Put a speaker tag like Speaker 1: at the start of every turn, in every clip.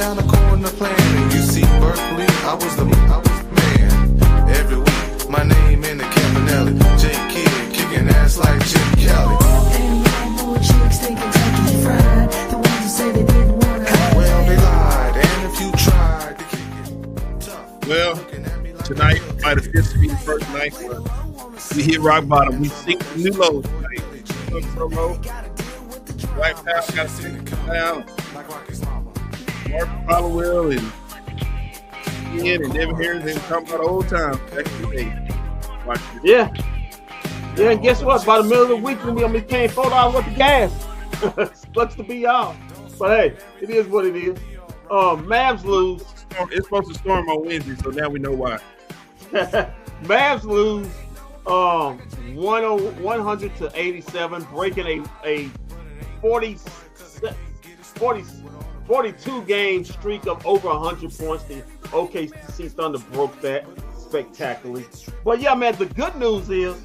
Speaker 1: down the corner playing, and you see Berkeley. I was the man. Every week, my name in the Campanelli. J Kid kicking ass like Jim Kelly.
Speaker 2: And more chicks they Kentucky fried. The ones who say they didn't want to.
Speaker 1: Well, they lied, and if you tried to kick it tough.
Speaker 3: Well, tonight might appear to be the first night where we hit rock bottom. We sink new lows tonight. White Pal got to sink down. Mark Hollowell and Ian and Devin Harris, they were talking about the old time back in the day.
Speaker 4: Yeah, and guess what? By the middle of the week, we're going to be paying $4 worth of gas. Sucks to be y'all. But hey, it is what it is. Mavs lose.
Speaker 3: It's supposed to storm on Wednesday, so now we know why.
Speaker 4: Mavs lose 100 to 87, breaking a 42 game streak of over 100 points. The OKC Thunder broke that spectacularly. But yeah, man, the good news is,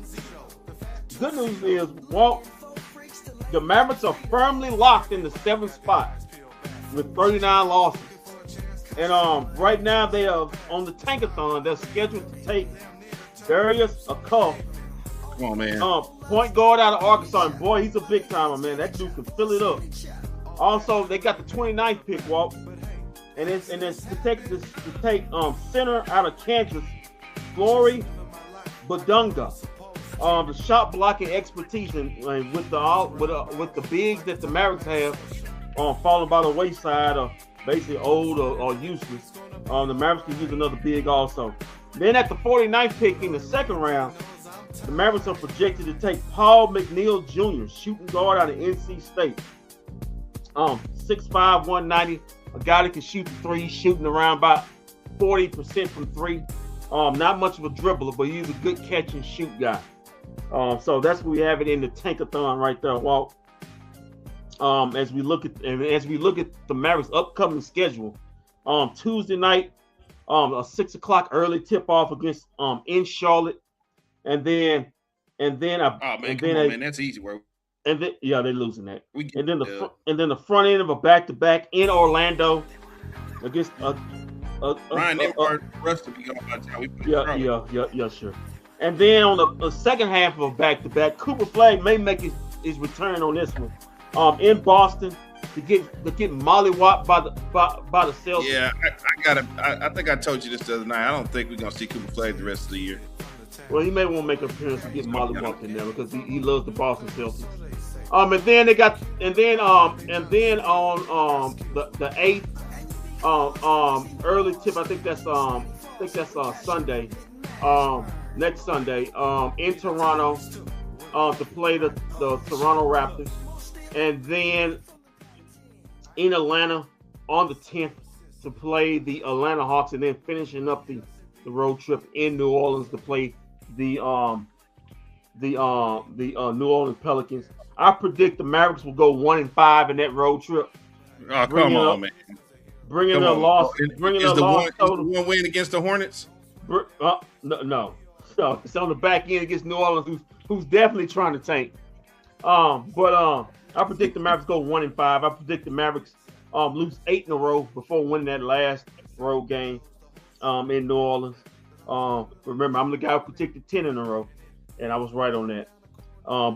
Speaker 4: Walt, the Mavericks are firmly locked in the 7th spot with 39 losses. And right now they are on the tankathon. They're scheduled to take Darius Akuff.
Speaker 3: Come on, man.
Speaker 4: Point guard out of Arkansas. And boy, he's a big timer, man. That dude can fill it up. Also, they got the 29th pick, Walt. And it's to take center out of Kansas, Flory Badunga. The shot blocking expertise with the bigs that the Mavericks have falling by the wayside or basically old or useless. The Mavericks can use another big also. Then at the 49th pick in the second round, the Mavericks are projected to take Paul McNeil Jr., shooting guard out of NC State. 6'5", 190, a guy that can shoot the three, shooting around about 40% from three. Not much of a dribbler, but he's a good catch and shoot guy. So that's what we have it in the tankathon right there, Walt. As we look at the Mavericks' upcoming schedule, Tuesday night, a 6 o'clock early tip off against in Charlotte, and then
Speaker 3: man, that's easy work.
Speaker 4: And then they're losing that. And then the front end of a back-to-back in Orlando against
Speaker 3: Ryan Russ to be going by the time we put
Speaker 4: yeah, sure. And then on the second half of a back-to-back, Cooper Flagg may make his return on this one. In Boston to get mollywopped by the Celtics.
Speaker 3: Yeah, I think I told you this the other night. I don't think we're gonna see Cooper Flagg the rest of the year.
Speaker 4: Well, he may want to make an appearance to get mollywopped in there because he loves the Boston Celtics. And then on the 8th early tip, I think that's Sunday. Next Sunday in Toronto to play the Toronto Raptors. And then in Atlanta on the 10th to play the Atlanta Hawks, and then finishing up the road trip in New Orleans to play the New Orleans Pelicans. I predict the Mavericks will go 1-5 in that road trip.
Speaker 3: Oh, come on, man!
Speaker 4: Bringing a loss. Bringing a loss.
Speaker 3: Is the one win against the Hornets?
Speaker 4: No. It's on the back end against New Orleans, who's definitely trying to tank. But I predict the Mavericks go 1-5. I predict the Mavericks lose 8 in a row before winning that last road game in New Orleans. Remember, I'm the guy who predicted 10 in a row, and I was right on that. The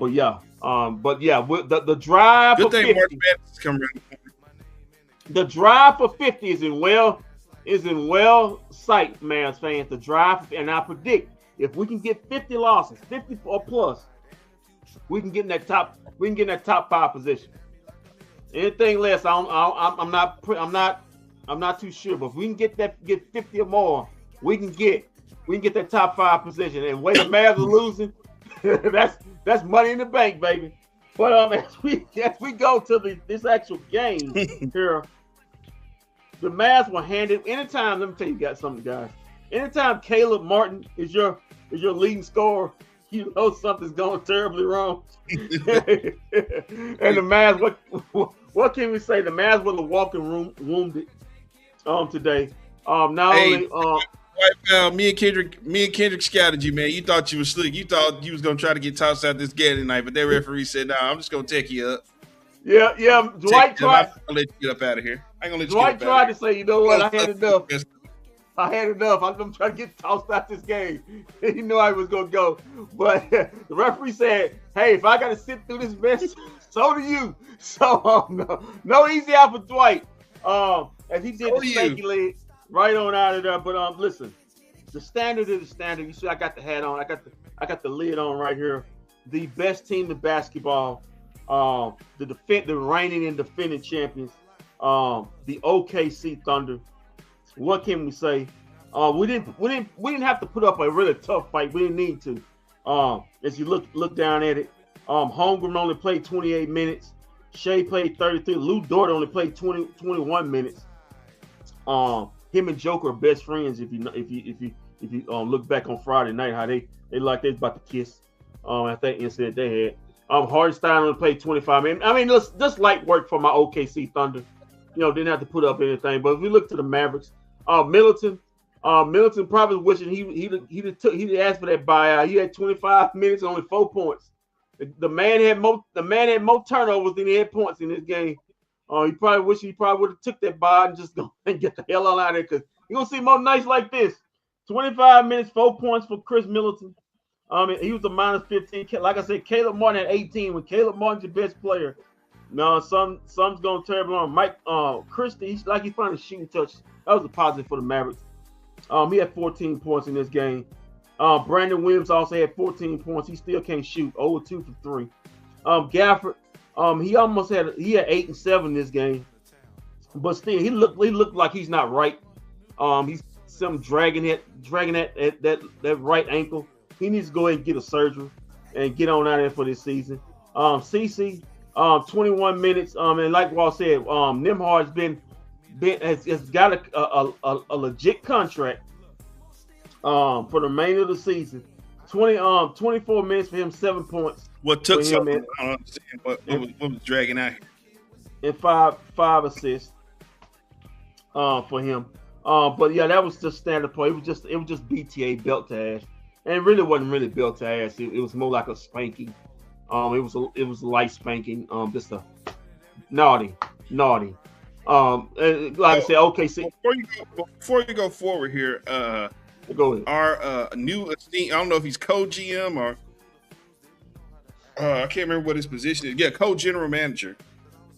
Speaker 4: drive
Speaker 3: Good
Speaker 4: for
Speaker 3: thing
Speaker 4: 50.
Speaker 3: March Madness coming around.
Speaker 4: The drive for 50 is in well sight, Mavs fans. The drive, and I predict if we can get 50 losses, 50 or plus, we can get in that top 5 position. Anything less, I'm not too sure. But if we can get 50 or more, we can get that top 5 position. And way the Mavs are losing, that's money in the bank, baby. But as we go to this actual game here, the Mavs were handed anytime. Let me tell you guys something, guys. Anytime Caleb Martin is your leading scorer, you know something's going terribly wrong. And the Mavs, what can we say? The Mavs were the walking wounded today.
Speaker 3: Me and Kendrick scouted you, man. You thought you was slick. You thought you was gonna try to get tossed out this game tonight, but that referee said, "No, I'm just gonna take you up."
Speaker 4: Yeah. Dwight tried.
Speaker 3: I'll let you get up out of here. I ain't gonna let you
Speaker 4: Dwight
Speaker 3: get
Speaker 4: tried to say, you know what, I had enough.
Speaker 3: Best-
Speaker 4: I'm trying to get tossed out this game. He knew I was going to go. But the referee said, hey, if I got to sit through this mess, so do you. So no easy out for Dwight. As he did the stanky leg right on out of there. But listen, the standard is the standard. You see, I got the hat on. I got the lid on right here. The best team in basketball. The reigning and defending champions. The OKC Thunder. What can we say? We didn't have to put up a really tough fight. We didn't need to. As you look down at it, Holmgren only played 28 minutes. Shea played 33. Lou Dort only played 21 minutes. Him and Joker are best friends. If you look back on Friday night, how they about to kiss. At that incident they had. Hardenstein only played 25 minutes. I mean, just light work for my OKC Thunder. Didn't have to put up anything. But if we look to the Mavericks, Middleton probably wishing he'd asked for that buyout. He had 25 minutes, only 4 points. The man had more turnovers than he had points in this game. He probably would have took that buyout and just go and get the hell out of there, because you're gonna see more nights like this. 25 minutes, 4 points for Chris Middleton. He was a minus 15. Like I said, Caleb Martin had 18. When Caleb Martin's your best player, no, some's going terrible on. Mike Christie, he's finding shooting touch. That was a positive for the Mavericks. He had 14 points in this game. Brandon Williams also had 14 points. He still can't shoot. 0-2 for 3. Gafford, he had 8 and 7 this game, but still he looked like he's not right. He's dragging that right ankle. He needs to go ahead and get a surgery and get on out there for this season. CC, 21 minutes. And like Walt said, Nembhard's has got a legit contract for the remainder of the season. 24 minutes for him, 7 points.
Speaker 3: What took something? I don't understand what was dragging out here.
Speaker 4: And five assists for him. But yeah, that was just standard play. It was just BTA belt to ass, and it really wasn't really belt to ass. It was more like a spanking. It was a light spanking. Just a naughty. Like I said, okay.
Speaker 3: Before you go forward here,
Speaker 4: go ahead.
Speaker 3: Our new esteemed, I don't know if he's co-GM or I can't remember what his position is. Yeah, co-general manager.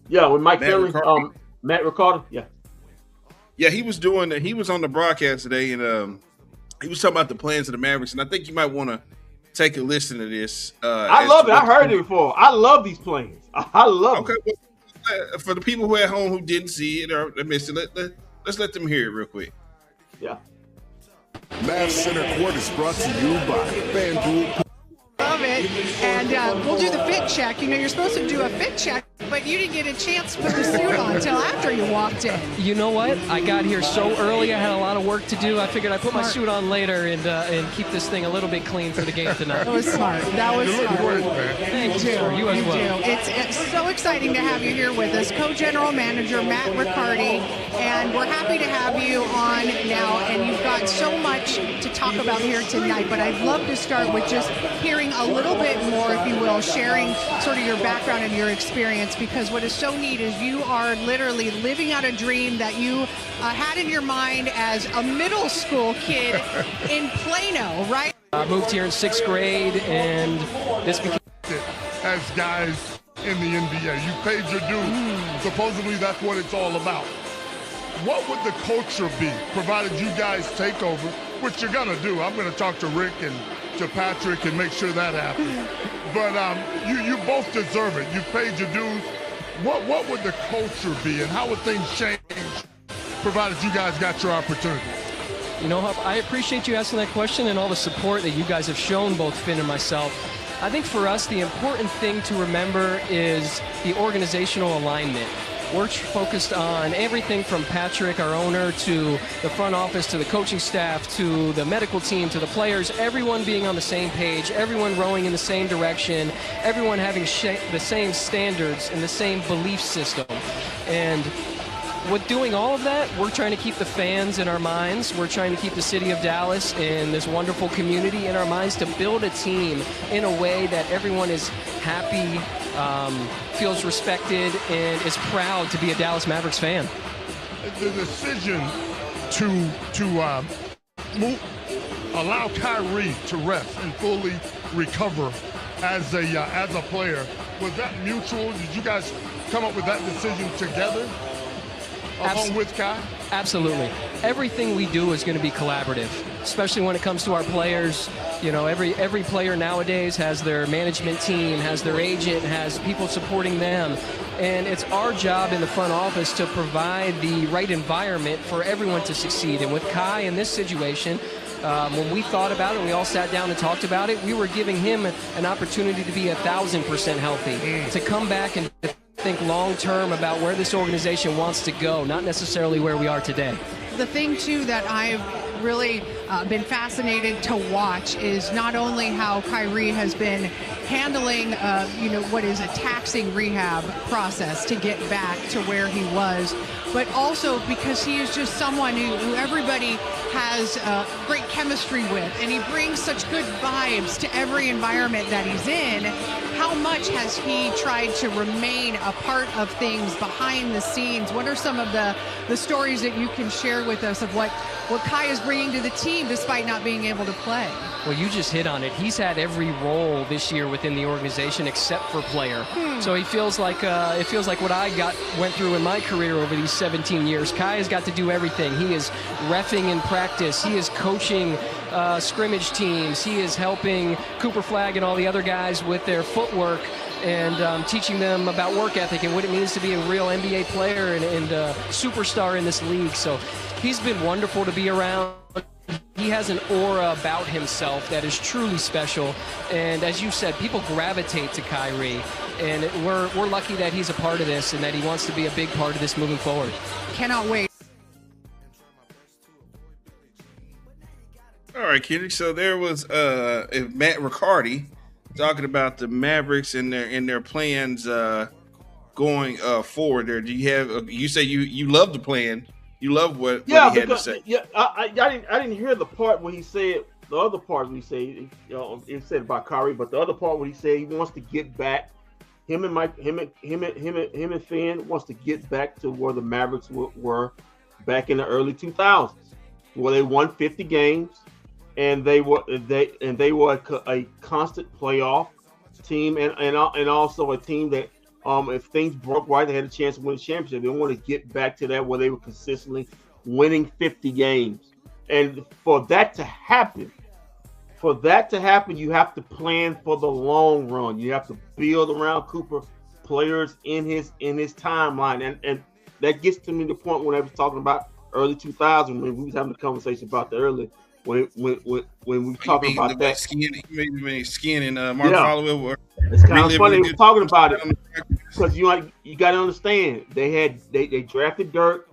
Speaker 4: Yeah, with Mike Kelly, Matt Ricardo.
Speaker 3: Yeah, he was on the broadcast today, and he was talking about the plans of the Mavericks, and I think you might want to take a listen to this.
Speaker 4: I love it. I heard it before. I love these plans. I love it.
Speaker 3: Well, for the people who are at home who didn't see it or missed it, let's let them hear it real quick.
Speaker 4: Yeah.
Speaker 5: Mav Center Court is brought to you by FanDuel.
Speaker 6: Love it. And we'll do the fit check. You're supposed to do a fit check, but you didn't get a chance to put the suit on until after you walked in.
Speaker 7: You know what? I got here so early. I had a lot of work to do. I figured I'd put my suit on later and keep this thing a little bit clean for the game tonight.
Speaker 6: That was smart.
Speaker 7: Thanks, sir. You as well.
Speaker 6: It's so exciting to have you here with us, co-general manager Matt Riccardi, and we're happy to have you on now. And you've got so much to talk about here tonight, but I'd love to start with just hearing a little bit more, if you will, sharing sort of your background and your experience, because what is so neat is you are literally living out a dream that you had in your mind as a middle school kid in Plano, right?
Speaker 7: I moved here in 6th grade, and this became...
Speaker 5: As guys in the NBA, you paid your dues. Supposedly that's what it's all about. What would the culture be, provided you guys take over, which you're going to do? I'm going to talk to Rick and to Patrick and make sure that happens. But you both deserve it. You've paid your dues. What would the culture be, and how would things change, provided you guys got your opportunity?
Speaker 7: You know, I appreciate you asking that question and all the support that you guys have shown, both Finn and myself. I think for us, the important thing to remember is the organizational alignment. We're focused on everything from Patrick, our owner, to the front office, to the coaching staff, to the medical team, to the players, everyone being on the same page, everyone rowing in the same direction, everyone having the same standards and the same belief system. And with doing all of that, we're trying to keep the fans in our minds. We're trying to keep the city of Dallas and this wonderful community in our minds to build a team in a way that everyone is happy, feels respected, and is proud to be a Dallas Mavericks fan.
Speaker 5: The decision to allow Kyrie to rest and fully recover as a player, was that mutual? Did you guys come up with that decision together along with Kai?
Speaker 7: Absolutely. Everything we do is going to be collaborative, especially when it comes to our players. You know, every player nowadays has their management team, has their agent, has people supporting them. And it's our job in the front office to provide the right environment for everyone to succeed. And with Kai in this situation, when we thought about it, we all sat down and talked about it, we were giving him an opportunity to be 1,000% healthy, to come back and think long-term about where this organization wants to go, not necessarily where we are today.
Speaker 6: The thing, too, that I've really been fascinated to watch is not only how Kyrie has been handling, what is a taxing rehab process to get back to where he was, but also because he is just someone who everybody has great chemistry with, and he brings such good vibes to every environment that he's in. How much has he tried to remain a part of things behind the scenes? What are some of the stories that you can share with us of what Kai is bringing to the team despite not being able to play?
Speaker 7: Well, you just hit on it. He's had every role this year within the organization except for player. So he feels like what I went through in my career over these 17 years. Kai has got to do everything. He is reffing in practice. He is coaching scrimmage teams. He is helping Cooper Flagg and all the other guys with their footwork and teaching them about work ethic and what it means to be a real NBA player and a superstar in this league. So he's been wonderful to be around. He has an aura about himself that is truly special. And as you said, people gravitate to Kyrie. And we're lucky that he's a part of this and that he wants to be a big part of this moving forward.
Speaker 6: Cannot wait.
Speaker 3: All right, Kendrick. So there was Matt Riccardi talking about the Mavericks and their plans going forward. There, do you have? You say you love the plan. You love what he had to say.
Speaker 4: Yeah, I didn't hear the part where he said the other part when he said it said about Kyrie, but the other part where he said he wants to get back. Him and Finn wants to get back to where the Mavericks were back in the early 2000s, where they won 50 games. And they were a constant playoff team, and also a team that if things broke right, they had a chance to win a championship. They want to get back to that where they were consistently winning 50 games. And for that to happen, you have to plan for the long run. You have to build around Cooper players in his timeline, and that gets to me the point when I was talking about early 2000 when we was having a conversation about the early. When we talking about that,
Speaker 3: Skin and Mark Holloway.
Speaker 4: It's kind of funny talking about it because you got to understand they drafted Dirk.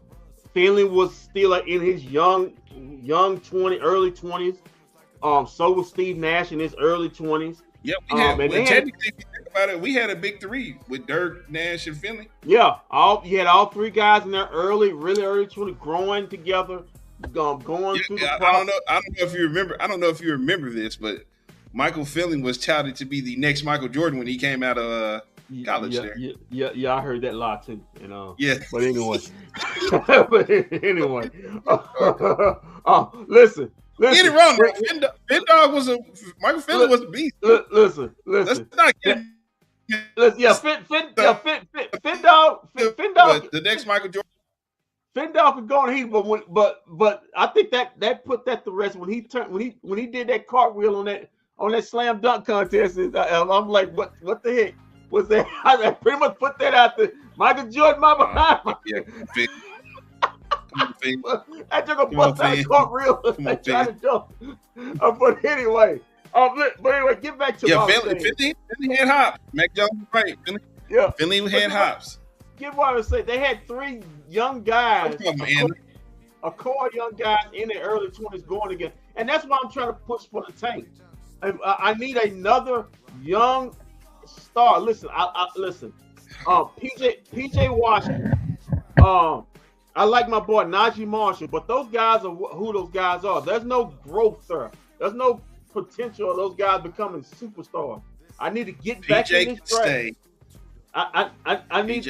Speaker 4: Finley was still in his young early 20s. So was Steve Nash in his early 20s.
Speaker 3: Yeah, technically, if you think about it, we had a big three with Dirk, Nash, and Finley. Yeah,
Speaker 4: you had all three guys in their really early 20s growing together. Going through the process.
Speaker 3: I don't know if you remember this, but Michael Finley was touted to be the next Michael Jordan when he came out of college.
Speaker 4: I heard that a lot too.
Speaker 3: Yeah.
Speaker 4: But anyway, listen.
Speaker 3: Get it wrong. Finn Dog was Michael Finley was a beast.
Speaker 4: Listen.
Speaker 3: Let's not get.
Speaker 4: Finn Dog.
Speaker 3: The next Michael Jordan.
Speaker 4: Findall could go on heat, but I think that put that to rest when he did that cartwheel on that slam dunk contest. I'm like, what the heck was that? I pretty much put that out there. Michael Jordan, my behind. I took a bust out of cartwheel. I tried to jump. But anyway, get back to
Speaker 3: Finley had hops. Mac Jones was right. Finley had hops.
Speaker 4: Get what I was saying. They had three young guys, a core young guys in their early 20s going together, and that's why I'm trying to push for the tank. I need another young star. Listen, listen. PJ Washington, I like my boy Najee Marshall, but those guys are who those guys are. There's no growth there. There's no potential of those guys becoming superstars. I need to get back in this draft.
Speaker 3: Stay.
Speaker 4: I need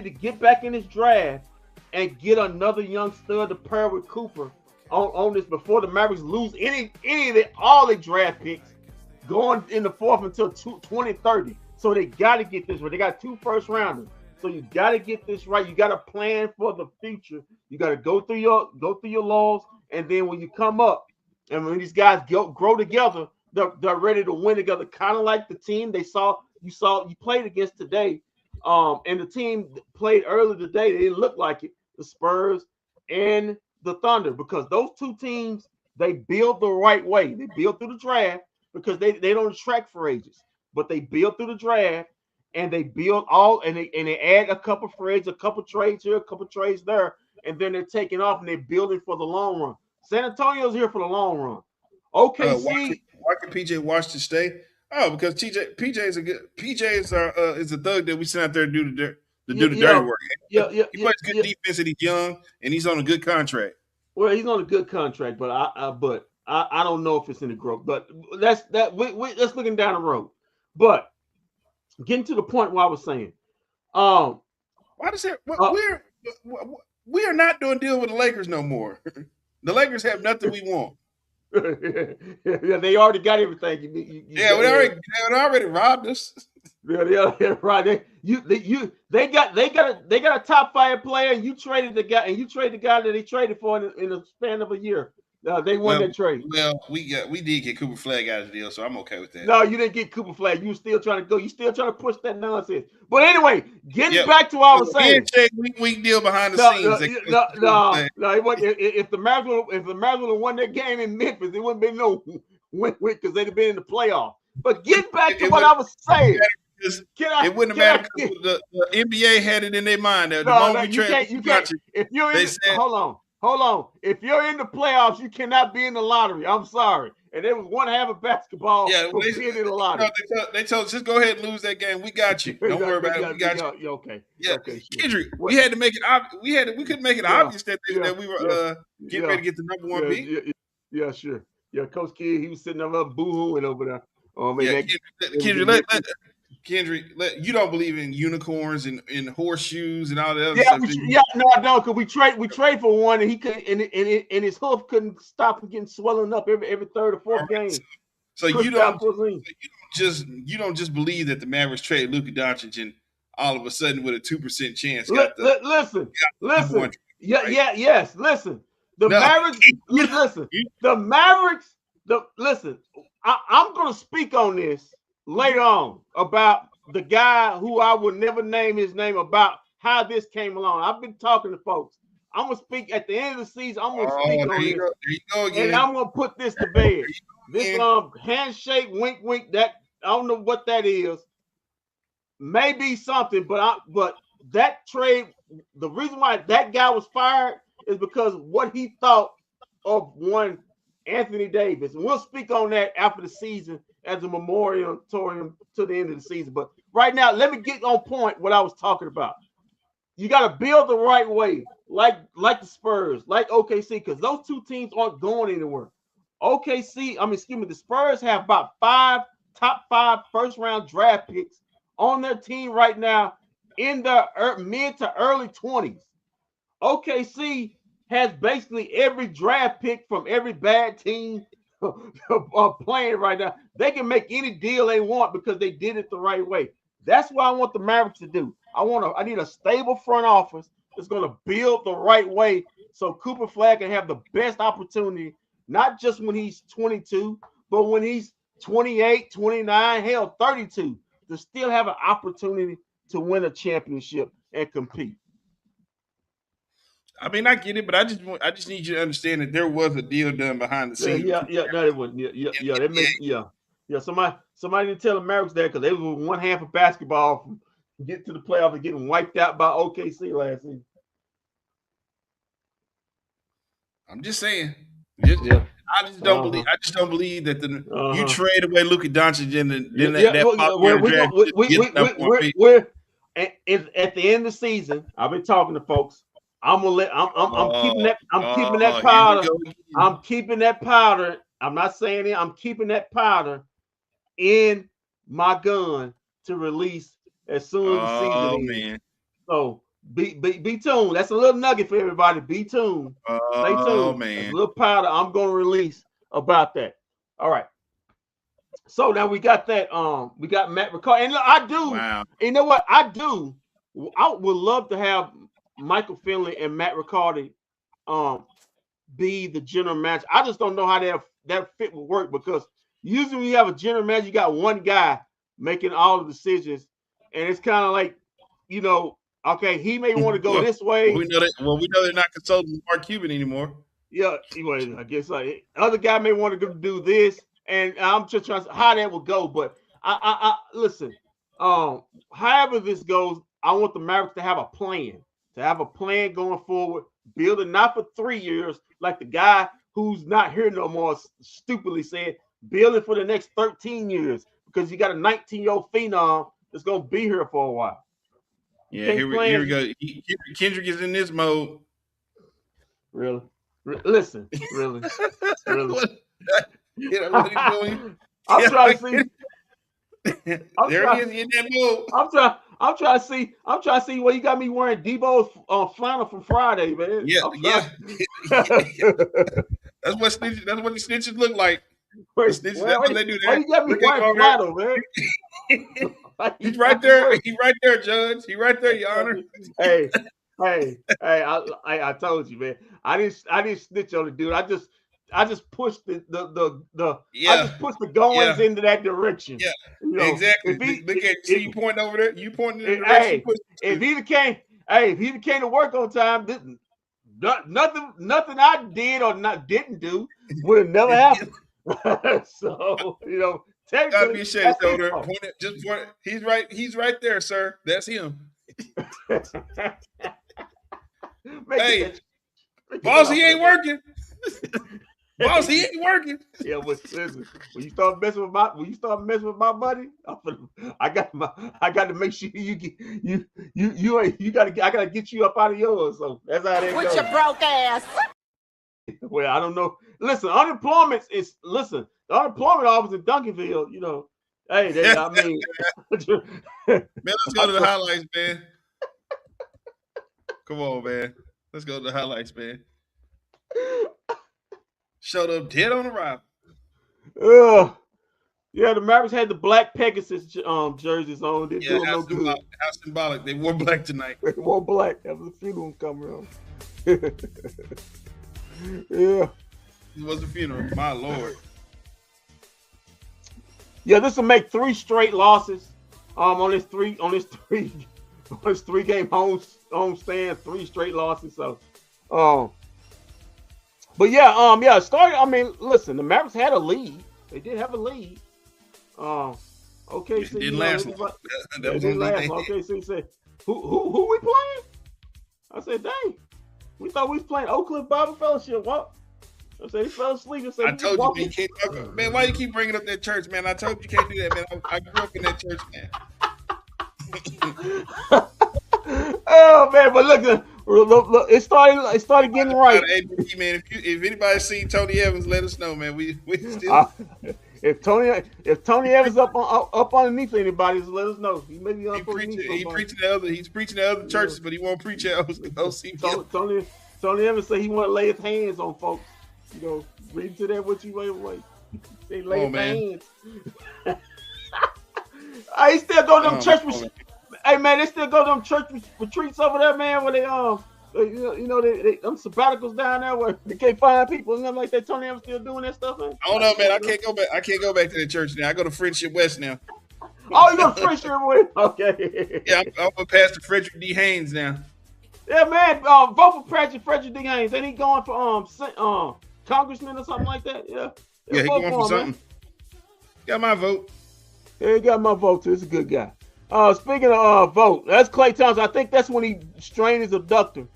Speaker 4: to get back in this draft and get another young stud to pair with Cooper on this before the Mavericks lose all their draft picks going in the fourth until 2030. So they got to get this right. They got 2 first rounders. So you got to get this right. You got to plan for the future. You got to go through your laws, and then when you come up, and when these guys grow together, they're ready to win together. Kind of like the team you played against today, and the team played earlier today. They didn't look like it. The Spurs and the Thunder, because those 2 teams, they build the right way. They build through the draft because they don't attract free agents, but they build through the draft. And they build and they add a couple free agents, a couple trades here, a couple trades there, and then they're taking off and they're building for the long run. San Antonio's here for the long run. OKC.
Speaker 3: Why can PJ Washington stay? Oh, because PJ is a thug that we sent out there to do the dirty work. He plays good defense and he's young and he's on a good contract.
Speaker 4: Well, he's on a good contract, but I don't know if it's in the growth. But that's looking down the road. But getting to the point where I was saying,
Speaker 3: why does it? We are not doing deal with the Lakers no more. The Lakers have nothing we want.
Speaker 4: Yeah, they already got everything.
Speaker 3: They already robbed us.
Speaker 4: Yeah, right. They got a top 5 player, and you traded the guy, that they traded for in a span of a year. They won that trade.
Speaker 3: Well, we did get Cooper Flag out of the deal, so I'm okay with that.
Speaker 4: No, you didn't get Cooper Flag. You still trying to go. You still trying to push that nonsense. But anyway, getting back to what I was saying.
Speaker 3: We deal behind the scenes.
Speaker 4: If the Mavericks would have won that game in Memphis, it wouldn't be no win because they'd have been in the playoffs. But get back to what I was saying.
Speaker 3: It wouldn't have mattered because the NBA had it in their mind. You can't.
Speaker 4: If you're in, hold on. If you're in the playoffs, you cannot be in the lottery. I'm sorry. And it was one half of basketball for being in the lottery.
Speaker 3: They told us, just go ahead and lose that game. We got you. Don't worry about it. We got you.
Speaker 4: Okay.
Speaker 3: Yeah.
Speaker 4: Okay, sure.
Speaker 3: Kendrick, we had to make it obvious. We couldn't make it obvious that we were getting ready to get the number 1 pick.
Speaker 4: Yeah, sure. Yeah, Coach Kidd, he was sitting over boo-hooing over there.
Speaker 3: Kendrick, you don't believe in unicorns and horseshoes and all that other stuff.
Speaker 4: No, I don't. Because we trade for one, and he could, and his hoof couldn't stop from getting swollen up every third or fourth game.
Speaker 3: So you don't just believe that the Mavericks trade Luka Doncic and all of a sudden with a 2% chance.
Speaker 4: Listen. Yes. Listen. Mavericks. Listen. I'm going to speak on this later on about the guy who I would never name his name, about how this came along. I've been talking to folks. I'm going to speak at the end of the season. I'm going to speak on this. There you go again. And I'm going to put this to bed. This handshake, wink, that I don't know what that is. Maybe something, but that trade, the reason why that guy was fired is because what he thought of one Anthony Davis. And we'll speak on that after the season as a memoriatorium to the end of the season. But right now, let me get on point what I was talking about. You got to build the right way, like the Spurs, like OKC, because those 2 teams aren't going anywhere. The Spurs have about top 5 first-round draft picks on their team right now in the mid to early 20s. OKC has basically every draft pick from every bad team playing right now. They can make any deal they want because they did it the right way. That's what I want the Mavericks to do. I need a stable front office that's going to build the right way so Cooper Flag can have the best opportunity, not just when he's 22, but when he's 28, 29, hell, 32, to still have an opportunity to win a championship and compete.
Speaker 3: I mean, I get it, but I just need you to understand that there was a deal done behind the scenes.
Speaker 4: It wasn't. Somebody didn't tell the Mavericks that because they were one half of basketball from getting to the playoffs and getting wiped out by OKC last season.
Speaker 3: I'm just saying. I just don't believe. I just don't believe that you trade away Luka Doncic and then
Speaker 4: we're at the end of the season. I've been talking to folks. I'm gonna let. I'm keeping that. I'm keeping that
Speaker 3: Here we
Speaker 4: powder.
Speaker 3: go again.
Speaker 4: I'm keeping that powder. I'm not saying it. I'm keeping that powder in my gun to release as soon as the season
Speaker 3: Oh
Speaker 4: ends.
Speaker 3: man.
Speaker 4: So be tuned. That's a little nugget for everybody. Be tuned. Stay
Speaker 3: Oh
Speaker 4: tuned. That's
Speaker 3: man.
Speaker 4: a little powder I'm gonna release about that. All right. So now we got that. We got Matt Riccardi, and look, I do.
Speaker 3: Wow.
Speaker 4: You know what? I do. I would love to have Michael Finley and Matt Riccardi be the general manager. I just don't know how that fit would work, because usually when you have a general manager, you got one guy making all the decisions, and it's kind of like, okay, he may want to go this way.
Speaker 3: We know they're not consulting Mark Cuban anymore.
Speaker 4: Yeah, anyway, I guess other guy may want to go do this, and I'm just trying to how that would go. But I listen. However this goes, I want the Mavericks to have a plan, going forward, building not for 3 years like the guy who's not here no more stupidly said, building for the next 13 years, because you got a 19-year-old phenom that's gonna be here for a while.
Speaker 3: Yeah, here we go. Kendrick is in this mode.
Speaker 4: Really? Listen, really?
Speaker 3: What he's doing?
Speaker 4: I'm trying to see.
Speaker 3: There he is in that mode.
Speaker 4: I'm trying to see what you got me wearing Debo's flannel from Friday, man.
Speaker 3: Yeah. That's what the snitches look like. That's what they do there.
Speaker 4: You got me wearing flannel, man.
Speaker 3: He's right there. He's right there, Judge. He's right there, Your Honor.
Speaker 4: Hey, I told you, man. I didn't snitch on the dude. I just pushed I just pushed the goings into that direction.
Speaker 3: Yeah, exactly. Look at you. See you pointing over there. You pointing in the direction.
Speaker 4: If he came to work on time, nothing I did or didn't do would have never happened. So technically,
Speaker 3: gotta be ashamed, shoulder. He's right there, sir. That's him. Hey, boss, he ain't working. Boss, he ain't working.
Speaker 4: Yeah, but listen, when you start messing with my money, I got to make sure I gotta get you up out of yours. So that's how that goes.
Speaker 8: With your broke ass.
Speaker 4: Well, I don't know. Listen, the unemployment office in Duncanville, hey, I mean,
Speaker 3: man, let's go to the highlights, man. Come on, man. Let's go to the highlights, man. Showed up dead on arrival.
Speaker 4: Yeah, the Mavericks had the black Pegasus jerseys on. They doing no good.
Speaker 3: How symbolic. They wore black tonight.
Speaker 4: They wore black after the funeral come around. Yeah.
Speaker 3: It was a funeral. My Lord.
Speaker 4: Yeah, this will make 3 straight losses. On this three game home stand, 3 straight losses. So, but yeah, started. I mean, listen, the Mavericks had a lead. They did have a lead. Okay, so
Speaker 3: didn't last long. That was
Speaker 4: didn't last long. Okay, so he said, "Who we playing?" I said, "Dang, we thought we was playing Oak Cliff Bible Fellowship." What? I said he fell asleep.
Speaker 3: I told you, man, you can't talk. Man, why you keep bringing up that church, man? I told you can't do that, man. I grew up in that church, man.
Speaker 4: Oh man, but look, it started getting right.
Speaker 3: Hey, man, if anybody's seen Tony Evans, let us know, man. We still.
Speaker 4: If Tony Evans up underneath anybody, let us know. He may be
Speaker 3: He's preaching to other churches, but he won't preach at OC.
Speaker 4: Tony Evans said he want to lay his hands on folks. Read to that what you wait. They lay his hands. He still go to them church. Hey man, they still go to them church retreats over there, man. Where they they them sabbaticals down there where they can't find people and nothing like that. Tony Evans still doing that stuff, man.
Speaker 3: I don't know, man. I can't go back to the church now. I go to Friendship West now.
Speaker 4: Oh, you go to Friendship West? Okay.
Speaker 3: Yeah, I'm with Pastor Frederick D. Haynes now.
Speaker 4: Yeah, man. Vote for Frederick D. Haynes. Ain't he going for congressman or something like that? Yeah.
Speaker 3: Yeah, he going for something. Man. Got my vote.
Speaker 4: Yeah, he got my vote too. He's a good guy. Speaking of vote, that's Klay Thompson. I think that's when he strained his abductor.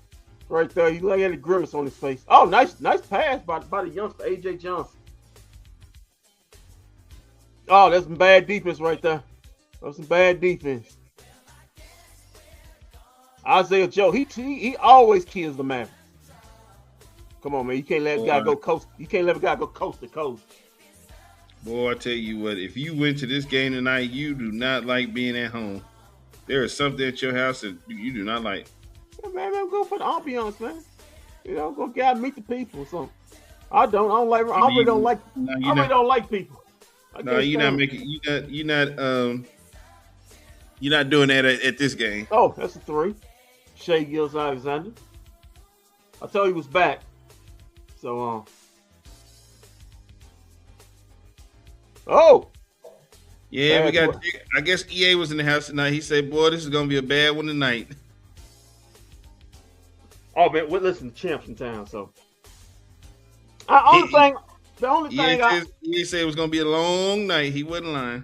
Speaker 4: Right there. He had a grimace on his face. Oh, nice pass by the youngster, AJ Johnson. Oh, that's some bad defense right there. That's some bad defense. Isaiah Joe, he always kills the Mavericks. Come on, man. You can't let a guy go coast. You can't let a guy go coast to coast.
Speaker 3: Boy, I tell you what, if you went to this game tonight, you do not like being at home. There is something at your house that you do not like.
Speaker 4: Yeah, man, go for the ambiance, man. You know, go get out and meet the people or something. I don't like. I really don't like. I really don't like people.
Speaker 3: No, you're not making. You're not doing that at this game.
Speaker 4: Oh, that's a 3. Shea Gilgeous-Alexander. I told you he was back. So, oh,
Speaker 3: yeah,
Speaker 4: bad
Speaker 3: we got.
Speaker 4: boy.
Speaker 3: I guess EA was in the house tonight. He said, "Boy, this is gonna be a bad one tonight."
Speaker 4: Oh man, well, listen, champs in town. So, the only thing
Speaker 3: EA said it was gonna be a long night. He wasn't lying.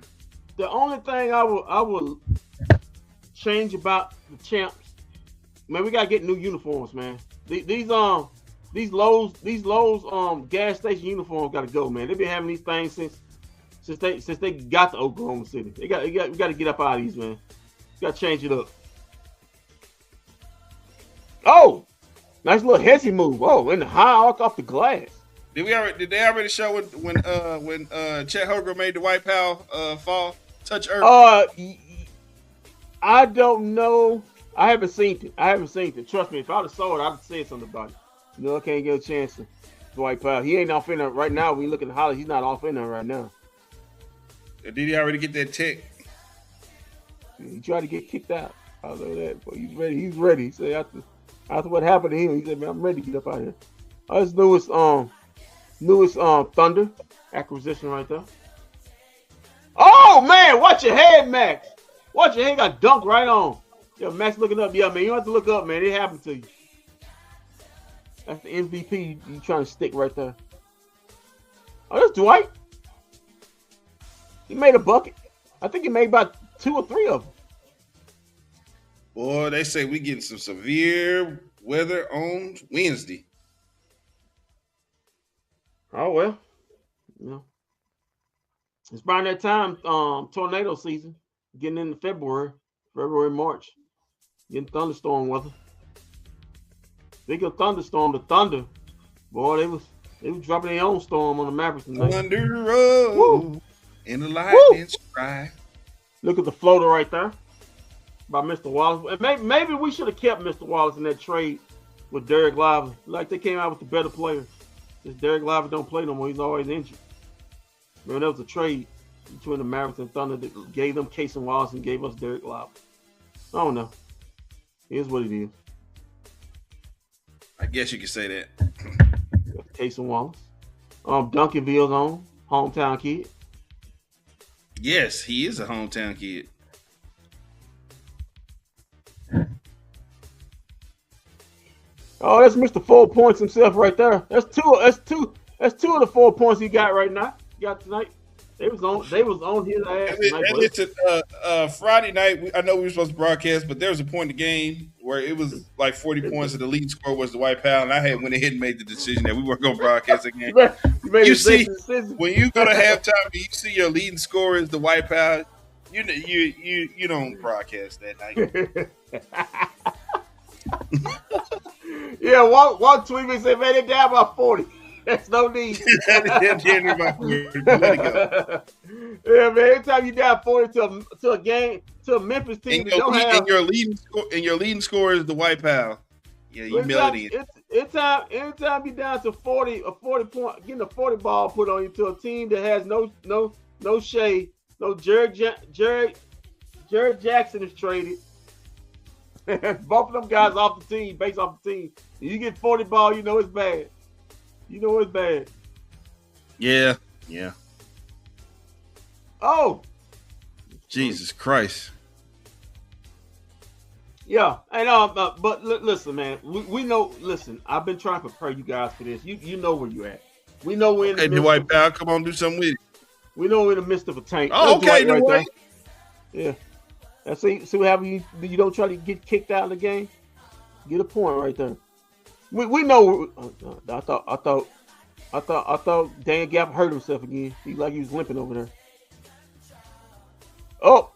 Speaker 4: The only thing I will change about the champs, man, we gotta get new uniforms, man. These Lowe's gas station uniforms gotta go, man. They've been having these things since they got to Oklahoma City. We gotta get up out of these, man. We gotta change it up. Oh, nice little Hesse move. Oh, in the high arc off the glass.
Speaker 3: Did they already show when Chet Holmgren made the White Powell fall touch earth?
Speaker 4: I don't know. I haven't seen it. Trust me, if I'd have saw it, I'd have said something about it. No, I can't get a chance to Dwight Powell. He ain't off in there right now. When you look at the highlights, he's not off in there right now.
Speaker 3: Did he already get that tech?
Speaker 4: He tried to get kicked out. I know that, but he's ready. He's ready. He said after what happened to him, he said, "Man, I'm ready to get up out of here." That's newest Thunder acquisition right there. Oh man, watch your head, Max. Watch your head, got dunked right on. Yeah, Max looking up. Yeah, man, you don't have to look up, man. It happened to you. That's the MVP you trying to stick right there. Oh, that's Dwight. He made a bucket. I think he made about 2 or 3 of them.
Speaker 3: Boy, they say we getting some severe weather on Wednesday.
Speaker 4: Oh well, it's around that time. Tornado season, getting into February, March, getting thunderstorm weather. Big of thunderstorm, the Thunder, boy, they was dropping their own storm on the Mavericks tonight.
Speaker 3: Thunder road in the lightning strike.
Speaker 4: Look at the floater right there by Mr. Wallace. And maybe we should have kept Mr. Wallace in that trade with Derek Lively. Like they came out with the better players. This Derek Lively don't play no more. He's always injured. Remember, that was a trade between the Mavericks and Thunder that gave them Case and Wallace and gave us Derek Lively. I don't know. Here's what it is.
Speaker 3: I guess you could say that.
Speaker 4: Case and Wallace. Duncanville's own hometown kid.
Speaker 3: Yes, he is a hometown kid.
Speaker 4: Oh, that's Mr. 4 points himself right there. That's two of the 4 points he got right now. He got tonight. They was on his ass tonight.
Speaker 3: And it's Friday night. I know we were supposed to broadcast, but there was a point in the game where it was like 40 points, and the leading score was the White Powell, and I had went ahead and made the decision that we weren't going to broadcast again. You see, when you go to halftime, and you see your leading scorer is the White Powell. You don't broadcast that night.
Speaker 4: Yeah, one tweet me said, "Man, they down by 40. That's no need."
Speaker 3: Let it go.
Speaker 4: Yeah, man. Every time you down 40 to a game, to a Memphis team,
Speaker 3: and your leading scorer is the White Powell. Yeah, you mail it in.
Speaker 4: Anytime you down to 40, a 40 point, getting a 40 ball put on you to a team that has no shade, no Jared Jackson is traded. Both of them guys off the team, based off the team. You get 40 ball, you know it's bad.
Speaker 3: Yeah.
Speaker 4: Oh,
Speaker 3: Jesus Christ.
Speaker 4: Yeah, and but listen, man, we know. Listen, I've been trying to prepare you guys for this. You know where you're at. We know we're in the midst
Speaker 3: Dwight Powell, come on, do something with it.
Speaker 4: We know we're in the midst of a tank.
Speaker 3: Oh, okay,
Speaker 4: Dwight
Speaker 3: right
Speaker 4: there. Yeah. And see what happens. You don't try to get kicked out of the game. Get a point right there. We know. I thought Dan Gap hurt himself again. He like he was limping over there. Oh,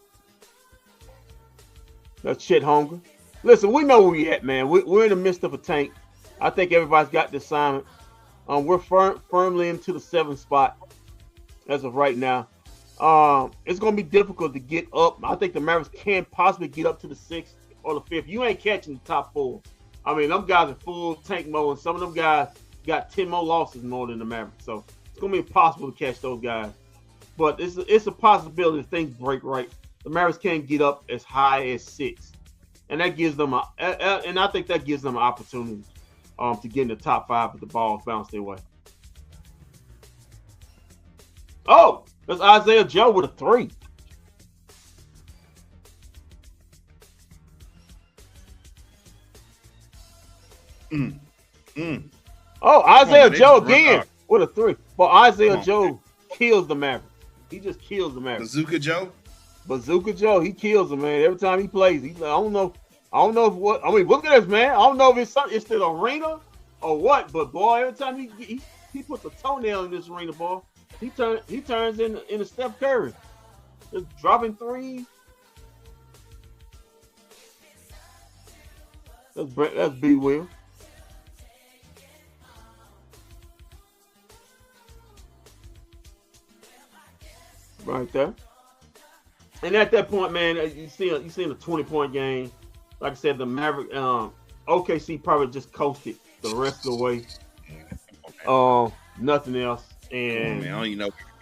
Speaker 4: that's Chet Holmgren. Listen, we know where we at, man. We're in the midst of a tank. I think everybody's got the assignment. We're firmly into the 7th spot as of right now. It's going to be difficult to get up. I think the Mavericks can possibly get up to the 6th or the 5th. You ain't catching the top 4. I mean, them guys are full tank mode, and some of them guys got 10 more losses more than the Mavericks. So it's going to be impossible to catch those guys. But it's a possibility if things break right. The Mavericks can get up as high as 6. And that gives them and I think that gives them an opportunity to get in the top 5 with the ball bounce their way. Oh, that's Isaiah Joe with a 3. Oh, Isaiah Joe again with a 3. But Isaiah Joe kills the Mavericks. He just kills the Mavericks. Bazooka Joe, he kills them, man. Every time he plays, I don't know if what. I mean, look at this, man. I don't know if it's the arena or what, but boy, every time he puts a toenail in this arena, boy, he turns into Steph Curry, just dropping threes. That's B. Will. Right there. And at that point, man, you see a 20-point game. Like I said, the Maverick, OKC probably just coasted the rest of the way. Nothing else. And
Speaker 3: man, I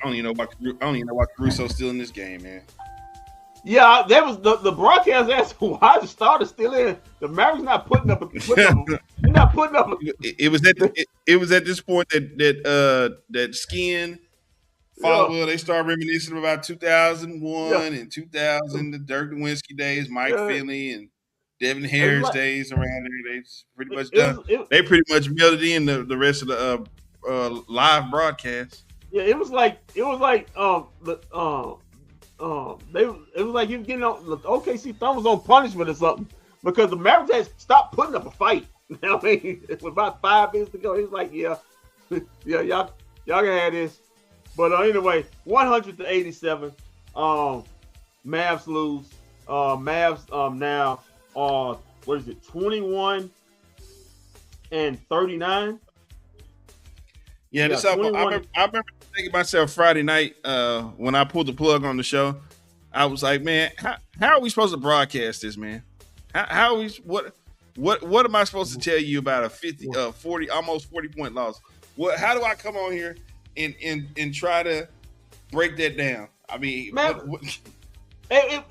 Speaker 3: don't even know why Caruso's still in this game, man.
Speaker 4: Yeah, that was the broadcast asked why the starter still in. The Mavericks not putting up. They're not putting up.
Speaker 3: It was at this point that Skin. Well, they started reminiscing about 2001 and 2000, the Dirk Nowitzki days, Mike Finley and Devin Harris days around there. They pretty much done. They pretty much melted in the rest of the live broadcast.
Speaker 4: Yeah, it was like you getting on the OKC Thunder was on punishment or something because the Mavericks had stopped putting up a fight. I mean, with about 5 minutes to go, he was like, yeah, y'all can have this. But anyway, 100-87. Mavs lose. Mavs now are 21 and 39.
Speaker 3: Yeah, this I remember thinking myself Friday night when I pulled the plug on the show. I was like, man, how are we supposed to broadcast this, man? How are we what am I supposed to tell you about a 40 almost 40-point loss? How do I come on here and try to break that down? I mean,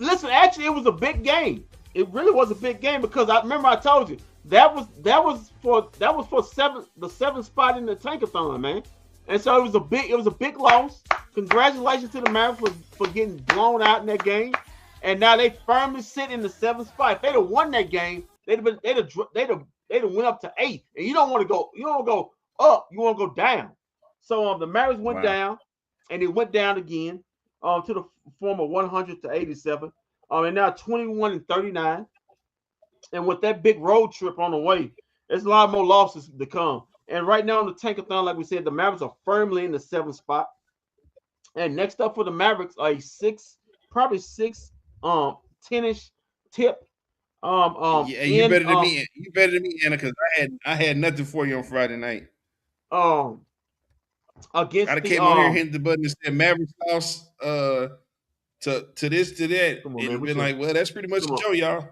Speaker 4: listen, actually, it was a big game. It really was a big game because I remember I told you that was for the 7th spot in the tankathon, man. And so it was a big loss. Congratulations to the Mavericks for getting blown out in that game. And now they firmly sit in the 7th spot. If they'd have won that game, they'd have went up to 8. And you don't want to go up, you want to go down. So the Mavericks went down, and it went down again to the form of 100-87, and now 21 and 39. And with that big road trip on the way, there's a lot more losses to come. And right now in the tankathon, like we said, the Mavericks are firmly in the 7th spot. And next up for the Mavericks are probably 10-ish tip.
Speaker 3: You better than me. You better than me, Anna, because I had nothing for you on Friday night.
Speaker 4: Against
Speaker 3: I came on here, hitting the button and said Mavericks lost to this, to that. Come on, and been like, well, that's pretty much the show, y'all.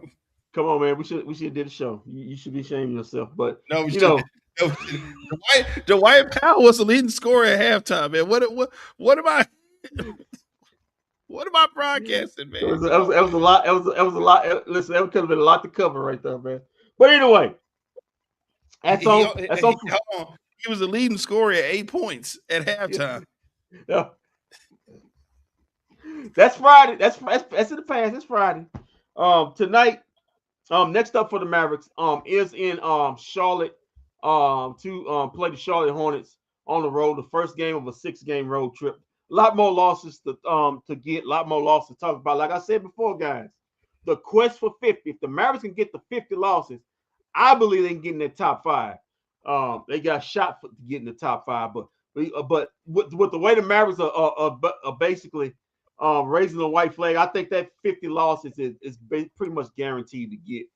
Speaker 4: Come on, man. We should have did a show. You should be ashamed of yourself. But
Speaker 3: no, Dwight Powell was the leading scorer at halftime, man. What am I broadcasting, man?
Speaker 4: It was a lot. It was a lot. Listen, that could have been a lot to cover right there, man. But anyway,
Speaker 3: hold on. He was the leading scorer at 8 points at halftime.
Speaker 4: Yeah. That's Friday. That's in the past. It's Friday. Tonight, next up for the Mavericks, is in Charlotte, to play the Charlotte Hornets on the road. The first game of a 6-game road trip. A lot more losses to get. A lot more losses to talk about. Like I said before, guys, the quest for 50. If the Mavericks can get the 50 losses, I believe they can get in that top 5. They got shot for getting the top 5, but with the way the Mavericks are basically raising the white flag, I think that 50 losses is pretty much guaranteed to get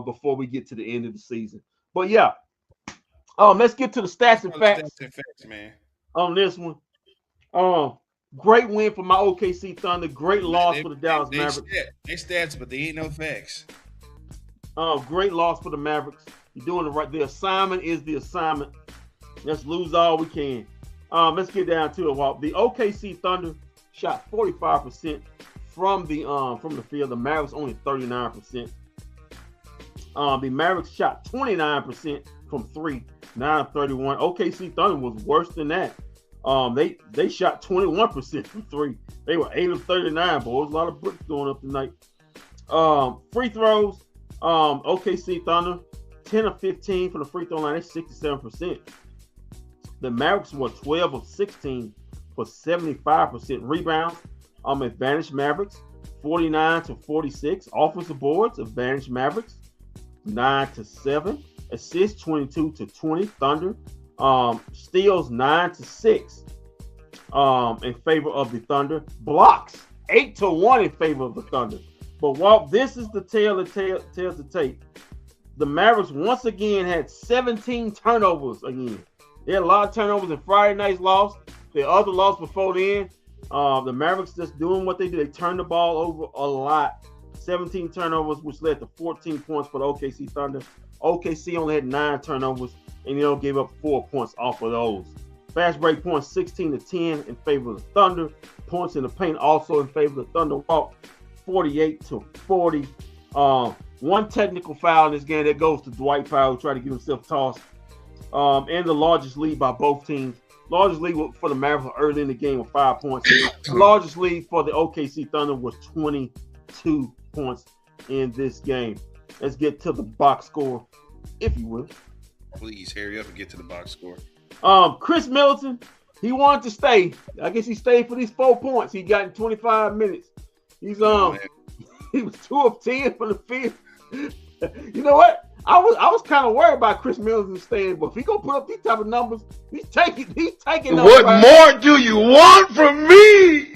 Speaker 4: before we get to the end of the season. But yeah, let's get to the stats and facts
Speaker 3: Stats and facts, man.
Speaker 4: on this one. Great win for my OKC Thunder. Great loss for the Dallas Mavericks.
Speaker 3: They stats, but they ain't no facts.
Speaker 4: Great loss for the Mavericks. You're doing it right. The assignment is the assignment. Let's lose all we can. Let's get down to it. Well, the OKC Thunder shot 45% from the field. The Mavericks only 39%. The Mavericks shot 29% from 3, 9-31. OKC Thunder was worse than that. They shot 21% from 3. They were 8 of 39, boys. A lot of bricks going up tonight. Free throws. OKC Thunder 10 of 15 from the free throw line. That's 67%. The Mavericks were 12 of 16 for 75%. Rebounds. Advantage Mavericks 49-46. Offensive boards. Advantage Mavericks 9-7. Assists 22-20. Thunder. Steals 9-6 in favor of the Thunder. Blocks 8-1 in favor of the Thunder. But while this is the tale that tells the tape, the Mavericks once again had 17 turnovers again. They had a lot of turnovers in Friday night's loss. The other loss before then, the Mavericks just doing what they do. They turned the ball over a lot. 17 turnovers, which led to 14 points for the OKC Thunder. OKC only had 9 turnovers, and gave up 4 points off of those. Fast break points 16-10 in favor of the Thunder. Points in the paint also in favor of the Thunder. Walk 48-40. One technical foul in this game that goes to Dwight Powell, who tried to get himself tossed. And the largest lead by both teams. Largest lead for the Mavericks early in the game with 5 points. The largest lead for the OKC Thunder was 22 points in this game. Let's get to the box score, if you will.
Speaker 3: Please hurry up and get to the box score.
Speaker 4: Chris Middleton, he wanted to stay. I guess he stayed for these 4 points he got in 25 minutes. He's he was 2 of 10 from the field. You know what? I was kind of worried about Chris Middleton staying, but if he gonna put up these type of numbers, he's taking
Speaker 8: What more do you want from me?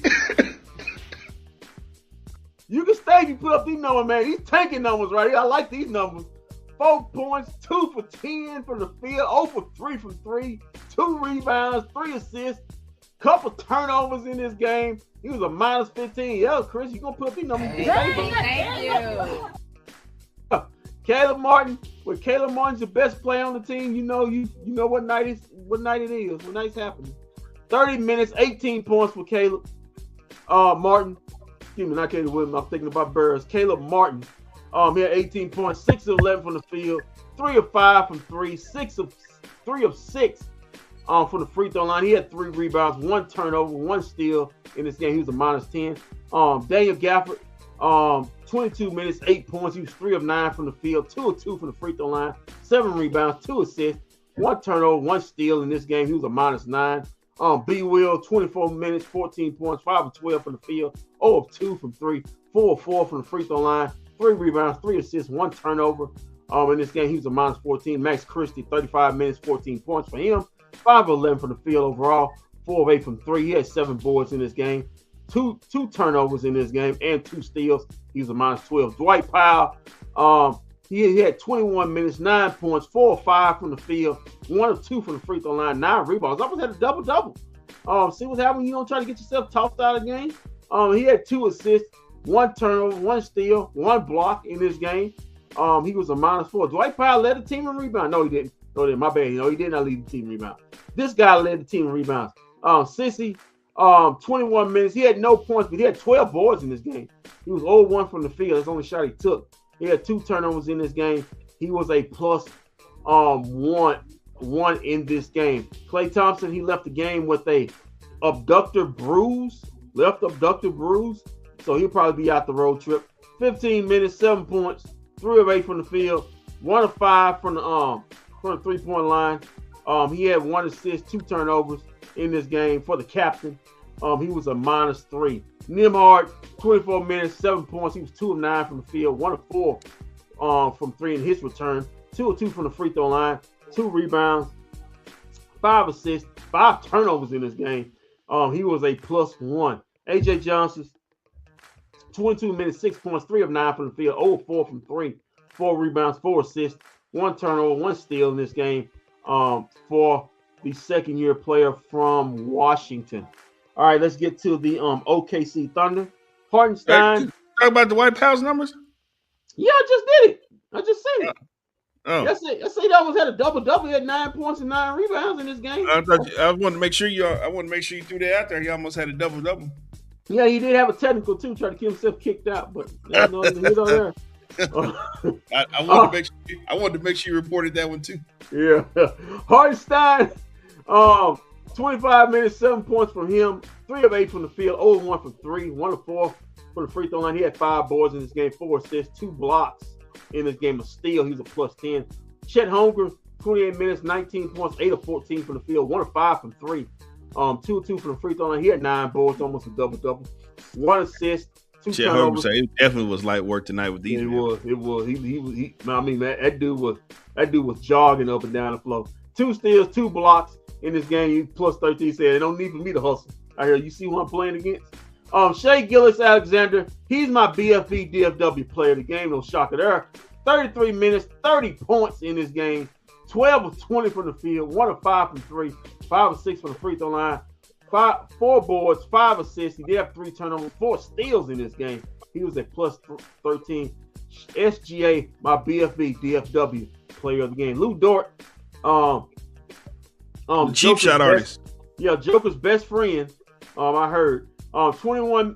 Speaker 4: You can stay if you put up these numbers, man. He's taking numbers right here. I like these numbers. 4 points, 2 for 10 from the field, 0 for 3 from 3, 2 rebounds, 3 assists, couple turnovers in this game. He was a minus 15. Yeah, Chris, you gonna put up these numbers?
Speaker 9: Thank you.
Speaker 4: Caleb Martin, when Caleb Martin's the best player on the team, you know what night it is, what night's happening. 30 minutes, 18 points for Caleb Martin. Excuse me, not Caleb Williams. I'm thinking about Burrs. Caleb Martin. He had 18 points, 6 of 11 from the field, 3 of 5 from 3, 3 of 6 from the free throw line. He had 3 rebounds, 1 turnover, 1 steal in this game. He was a minus 10. Daniel Gafford, 22 minutes, 8 points. He was 3 of 9 from the field, 2 of 2 from the free throw line, 7 rebounds, 2 assists, 1 turnover, 1 steal in this game. He was a minus 9. B. Will, 24 minutes, 14 points, 5 of 12 from the field, 0 of 2 from 3, 4 of 4 from the free throw line, 3 rebounds, 3 assists, 1 turnover. In this game, he was a minus 14. Max Christie, 35 minutes, 14 points for him, 5 of 11 from the field overall, 4 of 8 from 3. He had 7 boards in this game, two turnovers in this game, and 2 steals. He was a minus 12. Dwight Powell, he had 21 minutes, 9 points, 4 of 5 from the field, 1 of 2 from the free throw line, 9 rebounds. Almost had a double-double. See what's happening? You don't try to get yourself tossed out of the game. He had 2 assists, 1 turnover, 1 steal, 1 block in this game. He was a minus 4. Dwight Powell led the team in rebound. No, he didn't. My bad. No, he did not lead the team in rebound. This guy led the team in rebounds. Sissy, 21 minutes. He had no points, but he had 12 boards in this game. He was 0-1 from the field. That's the only shot he took. He had 2 turnovers in this game. He was a plus one in this game. Klay Thompson, he left the game with a abductor bruise. So he'll probably be out the road trip. 15 minutes, 7 points, 3 of 8 from the field, 1 of 5 from the 3-point line. He had 1 assist, 2 turnovers in this game for the captain. He was a minus 3. Nembhard, 24 minutes, 7 points. He was 2 of 9 from the field, 1 of 4 from 3 in his return, 2 of 2 from the free throw line, 2 rebounds, 5 assists, 5 turnovers in this game. He was a plus 1. AJ Johnson, 22 minutes, 6 points, 3 of 9 from the field, 0 of 4 from 3, 4 rebounds, 4 assists, 1 turnover, 1 steal in this game for the second-year player from Washington. All right, let's get to the OKC Thunder. Hartenstein.
Speaker 3: Talk about the White House numbers?
Speaker 4: Yeah, I just did it. I just said it.
Speaker 3: Oh.
Speaker 4: I say he almost had a double-double. He had 9 points and 9 rebounds in this game.
Speaker 3: I wanted to make sure you threw that out there. He almost had a double-double.
Speaker 4: Yeah, he did have a technical too, trying to keep himself kicked out, but there.
Speaker 3: I wanted to make sure you reported that one too.
Speaker 4: Yeah. Hartenstein, 25 minutes, 7 points from him, 3 of 8 from the field, 0 of 1 from 3, 1 of 4 from the free throw line. He had 5 boards in this game, 4 assists, 2 blocks in this game, a steal. He was a plus 10. Chet Holmgren, 28 minutes, 19 points, 8 of 14 from the field, 1 of 5 from 3. 2 of 2 from the free throw line. He had 9 boards, almost a double-double. 1 assist, 2 turnovers.
Speaker 3: It definitely was light work tonight with these.
Speaker 4: It was. He I mean, man, that dude was jogging up and down the floor. 2 steals, 2 blocks in this game. He plus 13. He said, "It don't need for me to hustle." I hear you see who I'm playing against. Shea Gilgeous-Alexander. He's my bFb DFW player of the game. No shocker there. 33 minutes, 30 points in this game. 12 of 20 from the field, 1 of 5 from 3, 5 of 6 from the free throw line, 4 boards, 5 assists. He did have 3 turnovers, 4 steals in this game. He was at plus 13. SGA, my bFb DFW player of the game. Lou Dort,
Speaker 3: cheap shot artist.
Speaker 4: Yeah, Joker's best friend. I heard. 21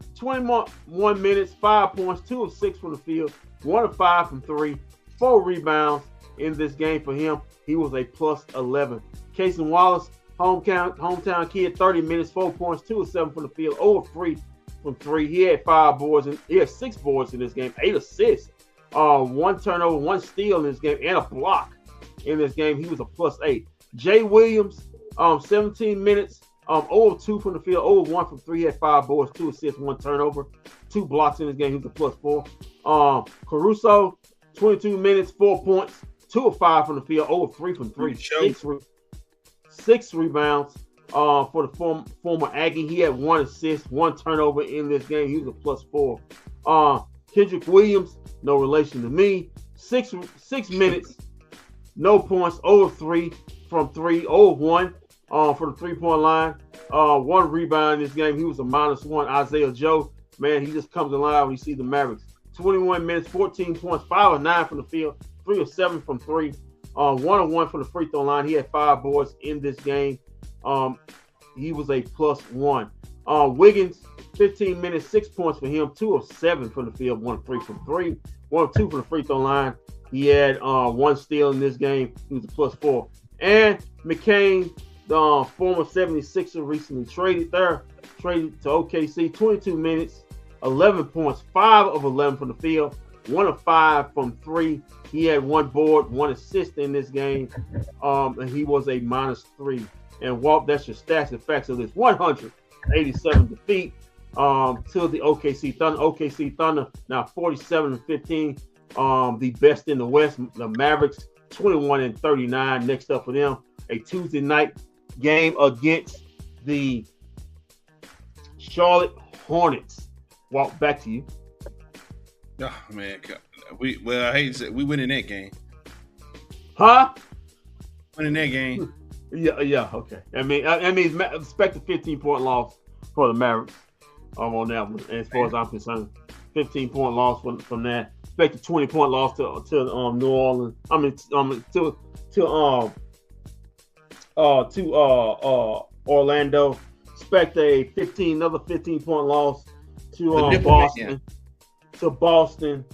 Speaker 4: minutes, 5 points, 2 of 6 from the field, 1 of 5 from 3, 4 rebounds in this game for him. He was a plus 11. Cason Wallace, hometown kid, 30 minutes, 4 points, 2 of 7 from the field, 0 of 3 from 3. He had 5 boards and he had 6 boards in this game, 8 assists, 1 turnover, 1 steal in this game, and a block in this game. He was a plus 8. Jay Williams, 17 minutes, 0 of 2 from the field, 0 of 1 from 3. He had 5 boards, 2 assists, 1 turnover, 2 blocks in this game. He was a plus 4. Caruso, 22 minutes, 4 points, 2 of 5 from the field, 0 of 3 from 3. 6 rebounds for the former Aggie. He had 1 assist, 1 turnover in this game. He was a plus 4. Kendrick Williams, no relation to me. 6 minutes, no points, 0 of 3 from 3, 0 of 1 for the 3-point line. 1 rebound in this game. He was a -1. Isaiah Joe, man, he just comes alive when you see the Mavericks. 21 minutes, 14 points, 5 of 9 from the field, 3 of 7 from 3, 1 of 1 from the free throw line. He had 5 boards in this game. He was a plus 1. Wiggins, 15 minutes, 6 points for him, 2 of 7 from the field, 1 of 3 from 3, 1 of 2 from the free throw line. He had 1 steal in this game. He was a plus 4. And McCain, the former 76er, recently traded to OKC, 22 minutes, 11 points, 5 of 11 from the field, 1 of 5 from 3. He had 1 board, 1 assist in this game, and he was a -3. And Walt, that's your stats and facts of this 187 defeat to the OKC Thunder. OKC Thunder now 47-15, the best in the West. The Mavericks 21-39. Next up for them, a Tuesday night game against the Charlotte Hornets. Walt, back to you.
Speaker 3: Oh man, I hate to say we win in that game.
Speaker 4: Huh?
Speaker 3: Winning that game.
Speaker 4: Yeah, okay. I mean, expect a 15-point loss for the Mavericks. On that one, as far as I'm concerned, 15-point loss from that. Expect a 20-point loss to New Orleans. I mean, to Orlando. Expect another 15-point loss to Boston. Yeah. To Boston.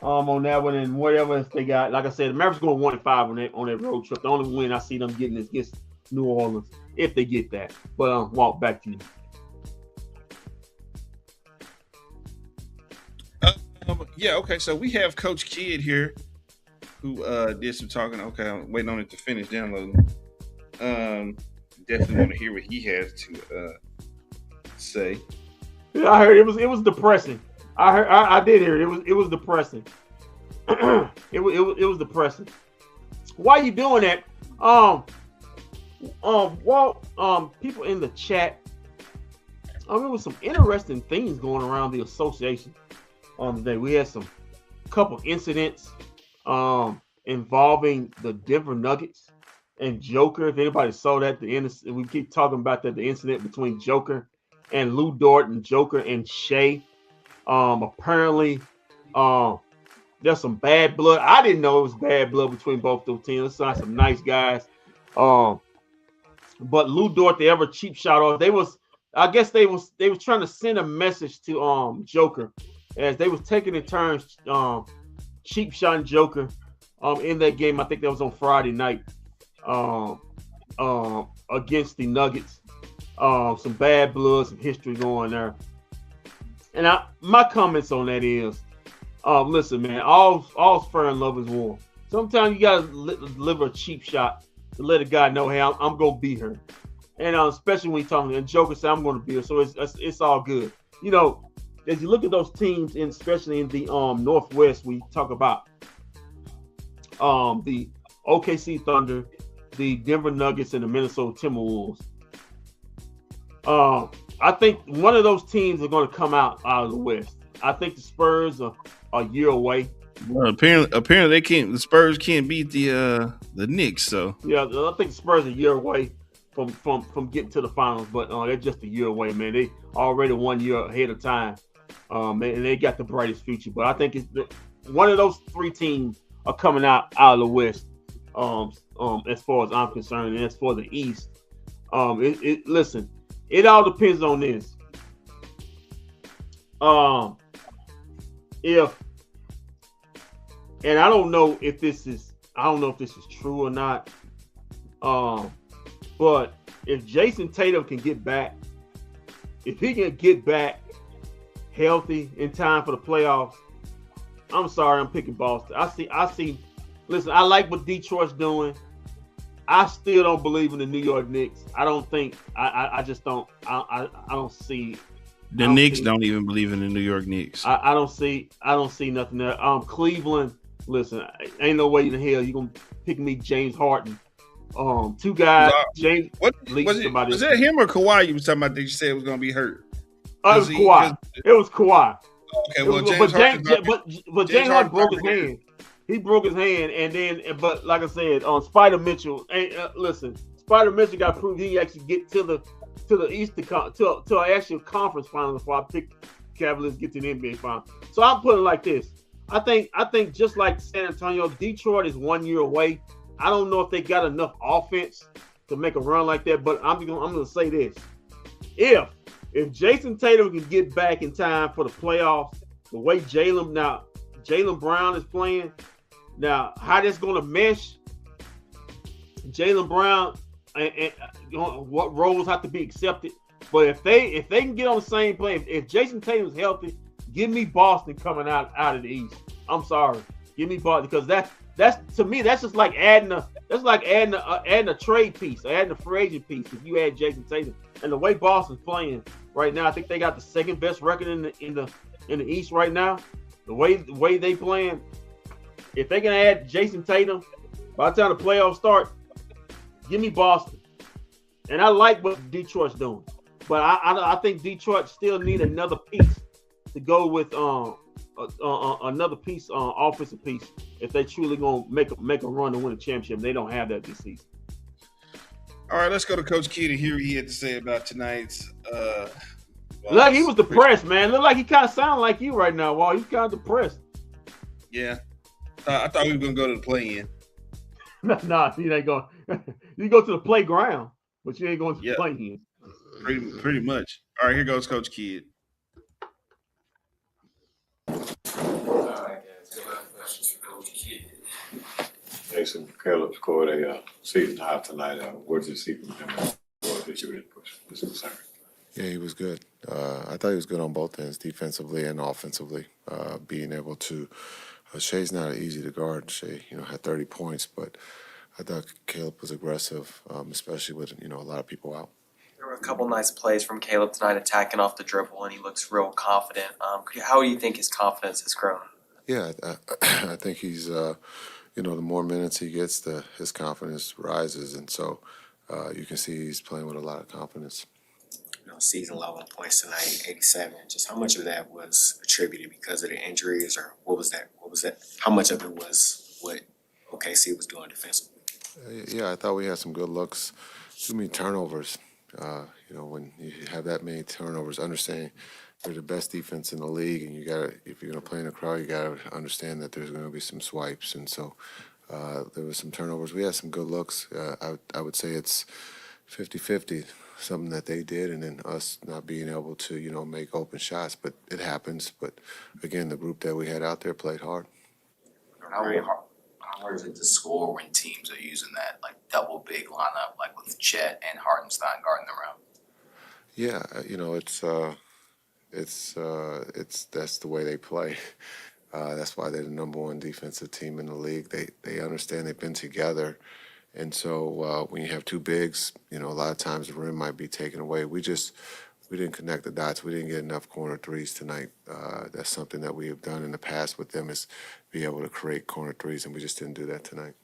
Speaker 4: On that one, and whatever else they got. Like I said, the Mavericks going 1-5 on that road trip. The only win I see them getting is against New Orleans, if they get that. But Walt, back to you.
Speaker 3: Yeah, okay. So we have Coach Kidd here, who did some talking. Okay, I'm waiting on it to finish downloading. Definitely want to hear what he has to say.
Speaker 4: Yeah, I heard it was depressing. I did hear it. It was depressing. it was depressing. Why are you doing that? Walt, people in the chat. There was some interesting things going around the association today. We had couple incidents involving the Denver Nuggets and Joker. If anybody saw that, we keep talking about that, the incident between Joker and Lou Dort and Joker and Shea. Apparently, there's some bad blood. I didn't know it was bad blood between both those teams. It's not some nice guys. But Lou Dort, they ever cheap shot off. I guess they was trying to send a message to Joker as they was taking in turns cheap shotting Joker in that game. I think that was on Friday night against the Nuggets. Some bad blood, some history going there. And my comments on that is, listen, man, all's fair in love is war. Sometimes you gotta deliver a cheap shot to let a guy know, hey, I'm gonna be here. And especially when you're talking, and Joker said, I'm gonna be here, so it's all good. You know, as you look at those teams, and especially in the Northwest, we talk about the OKC Thunder, the Denver Nuggets, and the Minnesota Timberwolves. I think one of those teams are going to come out of the West. I think the Spurs are a year away.
Speaker 3: Well, apparently they can't. The Spurs can't beat the Knicks. So
Speaker 4: yeah, I think the Spurs are a year away from getting to the finals, but they're just a year away, man. They already 1 year ahead of time, and they got the brightest future. But I think one of those three teams are coming out of the West. As far as I'm concerned, and as for the East, listen, it all depends on this. And I don't know if this is true or not. But if Jason Tatum can get back, if he can get back healthy in time for the playoffs, I'm sorry, I'm picking Boston. I see. Listen, I like what Detroit's doing. I still don't believe in the New York Knicks. I don't think. I just don't. I don't see.
Speaker 3: The Knicks don't even believe in the New York Knicks.
Speaker 4: I don't see nothing there. Cleveland. Listen, ain't no way in the hell you gonna pick me, James Harden. Two guys. James.
Speaker 3: Was that him or Kawhi? You was talking about that you said was gonna be hurt.
Speaker 4: It was Kawhi. It was Kawhi.
Speaker 3: Okay, well, James
Speaker 4: Harden broke his hand. He broke his hand, but like I said, Spider Mitchell. Listen, Spider Mitchell got proved he actually get to the Eastern to an actual conference final before I pick Cavaliers get to the NBA final. So I'm putting it like this. I think just like San Antonio, Detroit is 1 year away. I don't know if they got enough offense to make a run like that, but I'm gonna say this: if Jason Tatum can get back in time for the playoffs, the way Jaylen Brown is playing. Now, how that's going to mesh, Jaylen Brown and what roles have to be accepted. But if they can get on the same plane, if Jason Tatum's healthy, give me Boston coming out of the East. I'm sorry, give me Boston because that's to me that's just like adding a trade piece, adding a free agent piece. If you add Jason Tatum and the way Boston's playing right now, I think they got the second best record in the East right now. The way they playing. If they can add Jason Tatum, by the time the playoffs start, give me Boston. And I like what Detroit's doing. But I think Detroit still need another piece to go with another piece, offensive piece, if they truly going to make a run to win a championship. They don't have that this season.
Speaker 3: All right, let's go to Coach Kidd and hear what he had to say about tonight's
Speaker 4: Look, he was depressed, man. Look like he kind of sounded like you right now, Wall. He's kind of depressed.
Speaker 3: Yeah. I thought we were going to go to the play-in.
Speaker 4: Nah, you ain't going. You go to the playground, but you ain't going to the play-in.
Speaker 3: Pretty much. All right, here goes Coach Kidd.
Speaker 10: All right, guys. Questions for Coach Kidd. Jason Caleb scored a season high tonight. What did you see from him? What did you was concerned?
Speaker 11: Yeah, he was good. I thought he was good on both ends, defensively and offensively. Being able to, Shea's not easy to guard. Shea, had 30 points, but I thought Caleb was aggressive, especially with a lot of people out.
Speaker 12: There were a couple nice plays from Caleb tonight, attacking off the dribble, and he looks real confident. How do you think his confidence has grown?
Speaker 11: Yeah, I think he's, the more minutes he gets, his confidence rises, and so you can see he's playing with a lot of confidence.
Speaker 12: Season 11 points tonight, 87. Just how much of that was attributed because of the injuries, or what was that? How much of it was
Speaker 13: what OKC was doing defensively.
Speaker 11: Yeah, I thought we had some good looks. Too many turnovers. When you have that many turnovers, understanding they're the best defense in the league, and if you're gonna play in a crowd, you gotta understand that there's gonna be some swipes, and so there was some turnovers. We had some good looks. I would say it's 50-50, something that they did, and then us not being able to make open shots. But it happens. But again, the group that we had out there played hard.
Speaker 14: How hard is it to score when teams are using that like double big lineup, like with Chet and Hartenstein guarding the rim?
Speaker 11: Yeah, that's the way they play. That's why they're the number one defensive team in the league. They understand they've been together, and so when you have two bigs, a lot of times the rim might be taken away. We didn't connect the dots. We didn't get enough corner threes tonight. That's something that we have done in the past with them, is be able to create corner threes, and we just didn't do that tonight.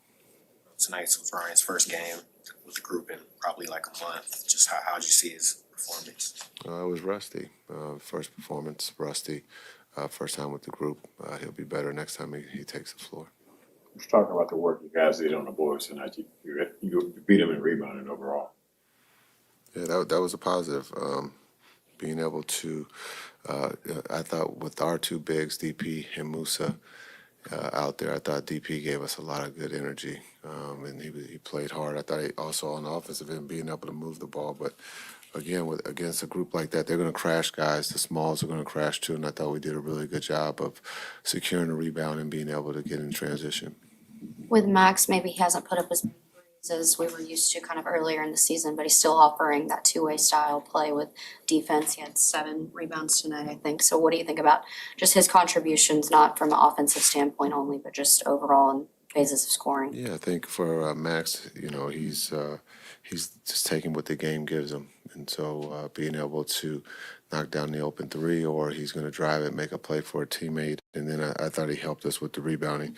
Speaker 13: Tonight's Ryan's first game with the group in probably like a month. Just how'd you see his performance?
Speaker 11: It was rusty. First performance, rusty. First time with the group. He'll be better next time he takes the floor.
Speaker 10: Let's talk about the work you guys did on the boards tonight. You beat them in rebounding overall.
Speaker 11: Yeah, that was a positive. Being able to, I thought with our two bigs, DP and Musa, out there, I thought DP gave us a lot of good energy, and he played hard. I thought he also on the offensive end being able to move the ball, but again, against a group like that, they're going to crash guys. The smalls are going to crash too, and I thought we did a really good job of securing the rebound and being able to get in transition.
Speaker 15: With Max, maybe he hasn't put up as many threes as we were used to kind of earlier in the season, but he's still offering that two-way style play with defense. He had 7 rebounds tonight, I think. So what do you think about just his contributions, not from an offensive standpoint only, but just overall in phases of scoring?
Speaker 11: Yeah, I think for Max, he's just taking what the game gives him, and so being able to knock down the open three, or he's going to drive it, make a play for a teammate. And then I thought he helped us with the rebounding.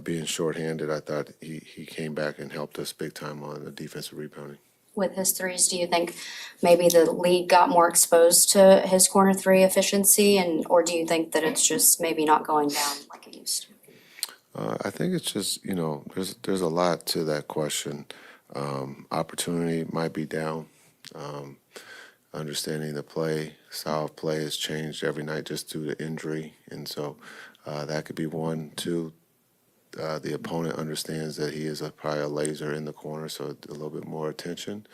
Speaker 11: Being shorthanded, I thought he came back and helped us big time on the defensive rebounding.
Speaker 15: With his threes, do you think maybe the league got more exposed to his corner three efficiency, or do you think that it's just maybe not going down like it used to?
Speaker 11: I think it's just, there's a lot to that question. Opportunity might be down. Understanding the style of play has changed every night just due to injury. And so that could be one. 2, the opponent understands that he is probably a laser in the corner, so a little bit more attention.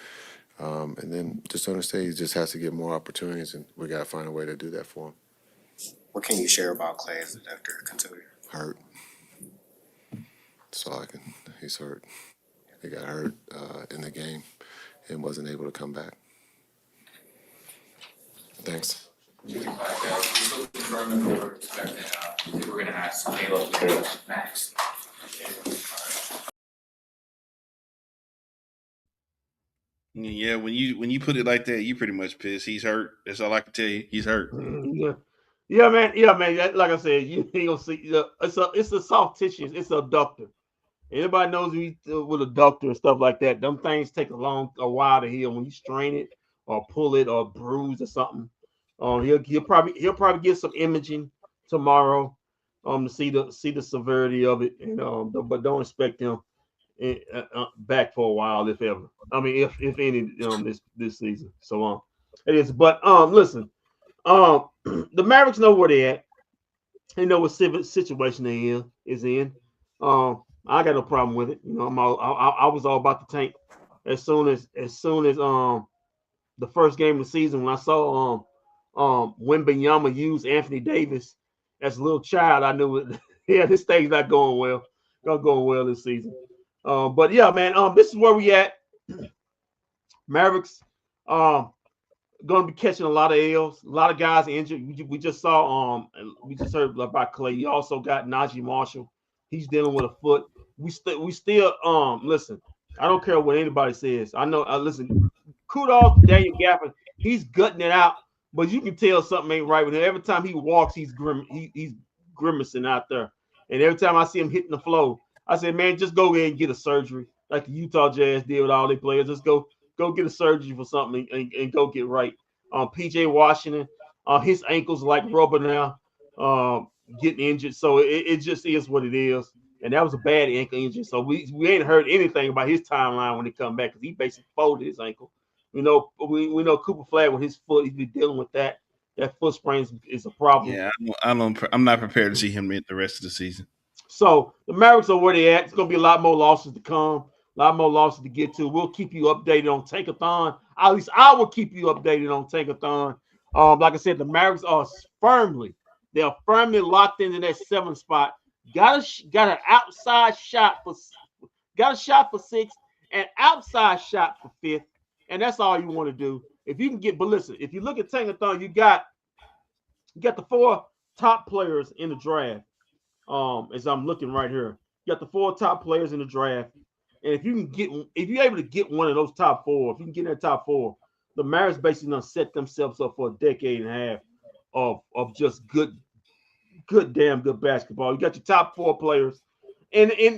Speaker 11: And then just understand he just has to get more opportunities, and we got to find a way to do that for him.
Speaker 13: What can you share about Clay as a doctor contributor?
Speaker 11: Hurt. That's all he's hurt. He got hurt in the game and wasn't able to come back. Thanks.
Speaker 14: We're going to ask Caleb Max.
Speaker 3: Yeah, when you put it like that, you pretty much pissed. He's hurt. That's all I can tell you. He's hurt.
Speaker 4: Yeah, man. Like I said, you ain't gonna see. It's a soft tissue. It's a adductor. Anybody knows with a adductor and stuff like that, them things take a while to heal. When you strain it or pull it or bruise or something, he'll probably get some imaging tomorrow, to see the severity of it. But don't expect him back for a while, if ever. I mean, if any, this season. So it is. But listen, the Mavericks know where they at. They know what situation they is in. I got no problem with it. I was all about the tank as soon as the first game of the season, when I saw Wembanyama use Anthony Davis as a little child, I knew it. Yeah, this thing's not going well. Not going well this season. But yeah, man, this is where we at. Mavericks going to be catching a lot of L's. A lot of guys injured. We just saw we just heard about Clay. You also got Najee Marshall. He's dealing with a foot. We still listen. I don't care what anybody says. I know. Listen. Kudos to Daniel Gafford. He's gutting it out, but you can tell something ain't right with him. Every time he walks, he's grimacing out there. And every time I see him hitting the floor, I say, man, just go ahead and get a surgery, like the Utah Jazz did with all their players. Just go get a surgery for something and go get right. PJ Washington, his ankles like rubber now, getting injured. So it just is what it is. and that was a bad ankle injury. So we ain't heard anything about his timeline when he come back because he basically folded his ankle. We know Cooper Flag with his foot, he's been dealing with that. That foot sprain is a problem.
Speaker 3: Yeah, I'm not prepared to see him in the rest of the season.
Speaker 4: So the Mavericks are where they at. It's gonna be a lot more losses to come, a lot more losses to get to. We'll keep you updated on Tankathon. At least I will keep you updated on Tankathon. Like I said, the Mavericks are firmly locked into that 7th spot. Got an outside shot for 6th, and outside shot for 5th, and that's all you want to do. If you can get, but listen, if you look at Tankathon, you got the 4 top players in the draft. As I'm looking right here, you got the 4 top players in the draft, and if you're able to get one of those top 4, if you can get in that top 4, the Mavericks basically gonna set themselves up for a decade and a half of just damn good basketball. You got your top 4 players, and in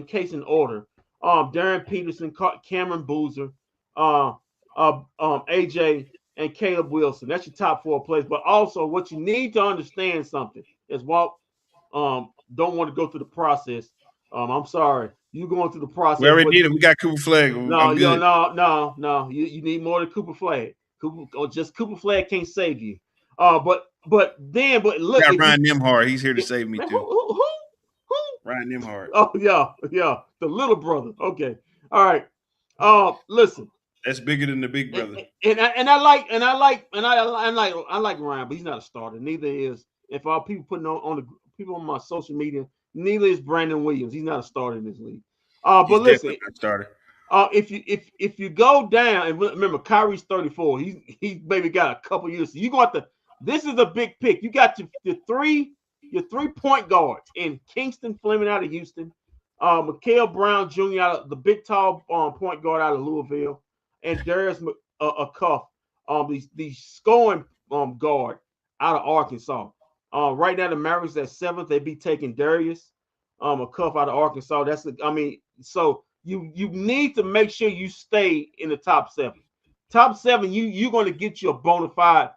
Speaker 4: case in order, Darren Peterson, Cameron Boozer, AJ, and Caleb Wilson. That's your top 4 players. But also, what you need to understand something is Walt don't want to go through the process. I'm sorry, you going through the process.
Speaker 3: We already did it. We got Cooper Flag.
Speaker 4: No. You need more than Cooper Flag. Cooper Flag can't save you. But look,
Speaker 3: Ryan Nimhard. He's here to save me too.
Speaker 4: Who?
Speaker 3: Ryan Nimhard.
Speaker 4: Oh yeah, the little brother. Okay, all right. Listen.
Speaker 3: That's bigger than the big brother.
Speaker 4: And I like Ryan, but he's not a starter. Neither is, if all people putting on the people on my social media, neither is Brandon Williams. He's not a starter in this league. But
Speaker 3: he's
Speaker 4: listen,
Speaker 3: not a starter.
Speaker 4: If you go down and remember, Kyrie's 34. He's maybe got a couple years. So you got this is a big pick. You got your 3 point guards in Kingston Fleming out of Houston, Mikael Brown Jr. out of the big tall point guard out of Louisville, and Darius Cuff, the scoring guard out of Arkansas. Right now the Mavericks at 7th. They be taking Darius Cuff out of Arkansas. So you need to make sure you stay in the top 7. Top 7, you're going to get you a bona fide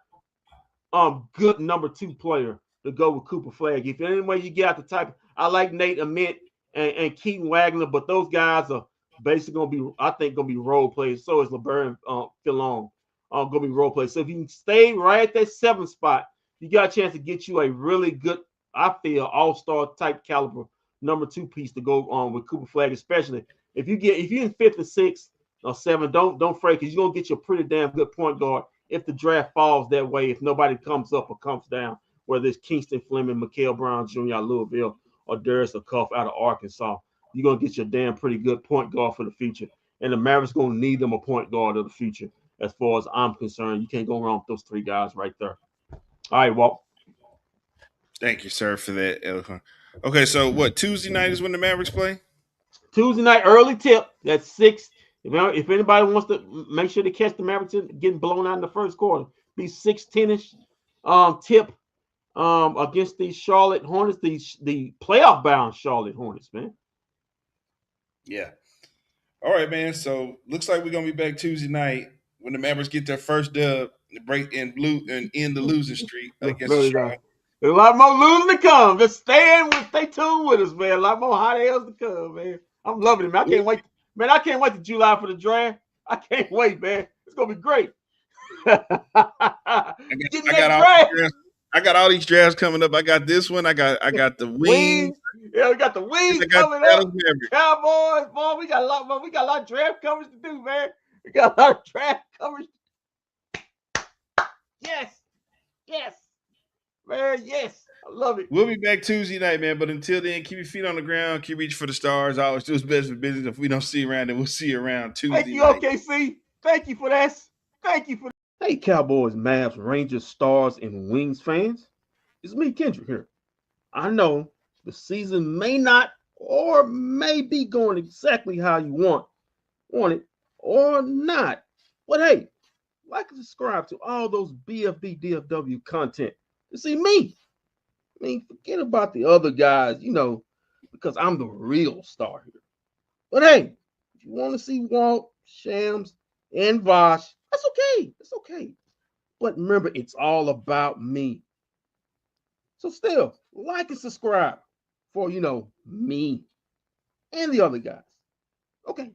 Speaker 4: good number 2 player to go with Cooper Flag. If any way you get out the type, I like Nate Ament and Keaton Wagner, but those guys are basically going to be role players. So is LeBron Fillon going to be role players. So if you can stay right at that 7th spot, you got a chance to get you a really good, I feel, all-star type caliber number 2 piece to go on with Cooper Flag, especially if you're in 5th or 6th or 7th, don't fret, because you're going to get you a pretty damn good point guard if the draft falls that way, if nobody comes up or comes down, whether it's Kingston Fleming, Mikael Brown Jr. out of Louisville, or Darius Cuff out of Arkansas. You're going to get your damn pretty good point guard for the future. And the Mavericks going to need them a point guard of the future. As far as I'm concerned, you can't go wrong with those 3 guys right there. All right, Walt.
Speaker 3: Thank you, sir, for that. Okay, so what, Tuesday night is when the Mavericks play?
Speaker 4: Tuesday night, early tip. That's 6. If anybody wants to make sure to catch the Mavericks getting blown out in the first quarter, be 6-10-ish tip against these Charlotte Hornets, the playoff bound Charlotte Hornets, man.
Speaker 3: Yeah. All right, man. So looks like we're gonna be back Tuesday night when the Mavericks get their first dub, break and end the losing streak against Charlotte.
Speaker 4: There's a lot more losing to come. Just stay tuned with us, man. A lot more hot ails to come, man. I'm loving it, man. I can't wait. Man, I can't wait to July for the draft. I can't wait, man. It's gonna be great.
Speaker 3: I got all these drafts coming up. I got this one. I got the Wings.
Speaker 4: Yeah, we got the Wings coming up. Cowboys, boy. We got a lot more. We got a lot of draft coverage to do, man. We got a lot of draft coverage. Yes. Man, yes. I love it.
Speaker 3: We'll be back Tuesday night, man. But until then, keep your feet on the ground. Keep reaching for the stars. Always do what's best for business. If we don't see you around, then we'll see you around Tuesday
Speaker 4: night.
Speaker 3: Thank
Speaker 4: you, OKC. Thank you for that. Hey, Cowboys, Mavs, Rangers, Stars, and Wings fans. It's me, Kendrick, here. I know the season may not or may be going exactly how you want it or not. But hey, like and subscribe to all those BFB DFW content to see me. I mean, forget about the other guys, because I'm the real star here. But hey, if you want to see Walt, Shams, and Vosh, that's okay. It's okay. But remember, it's all about me. So still, like and subscribe. for me and the other guys. Okay,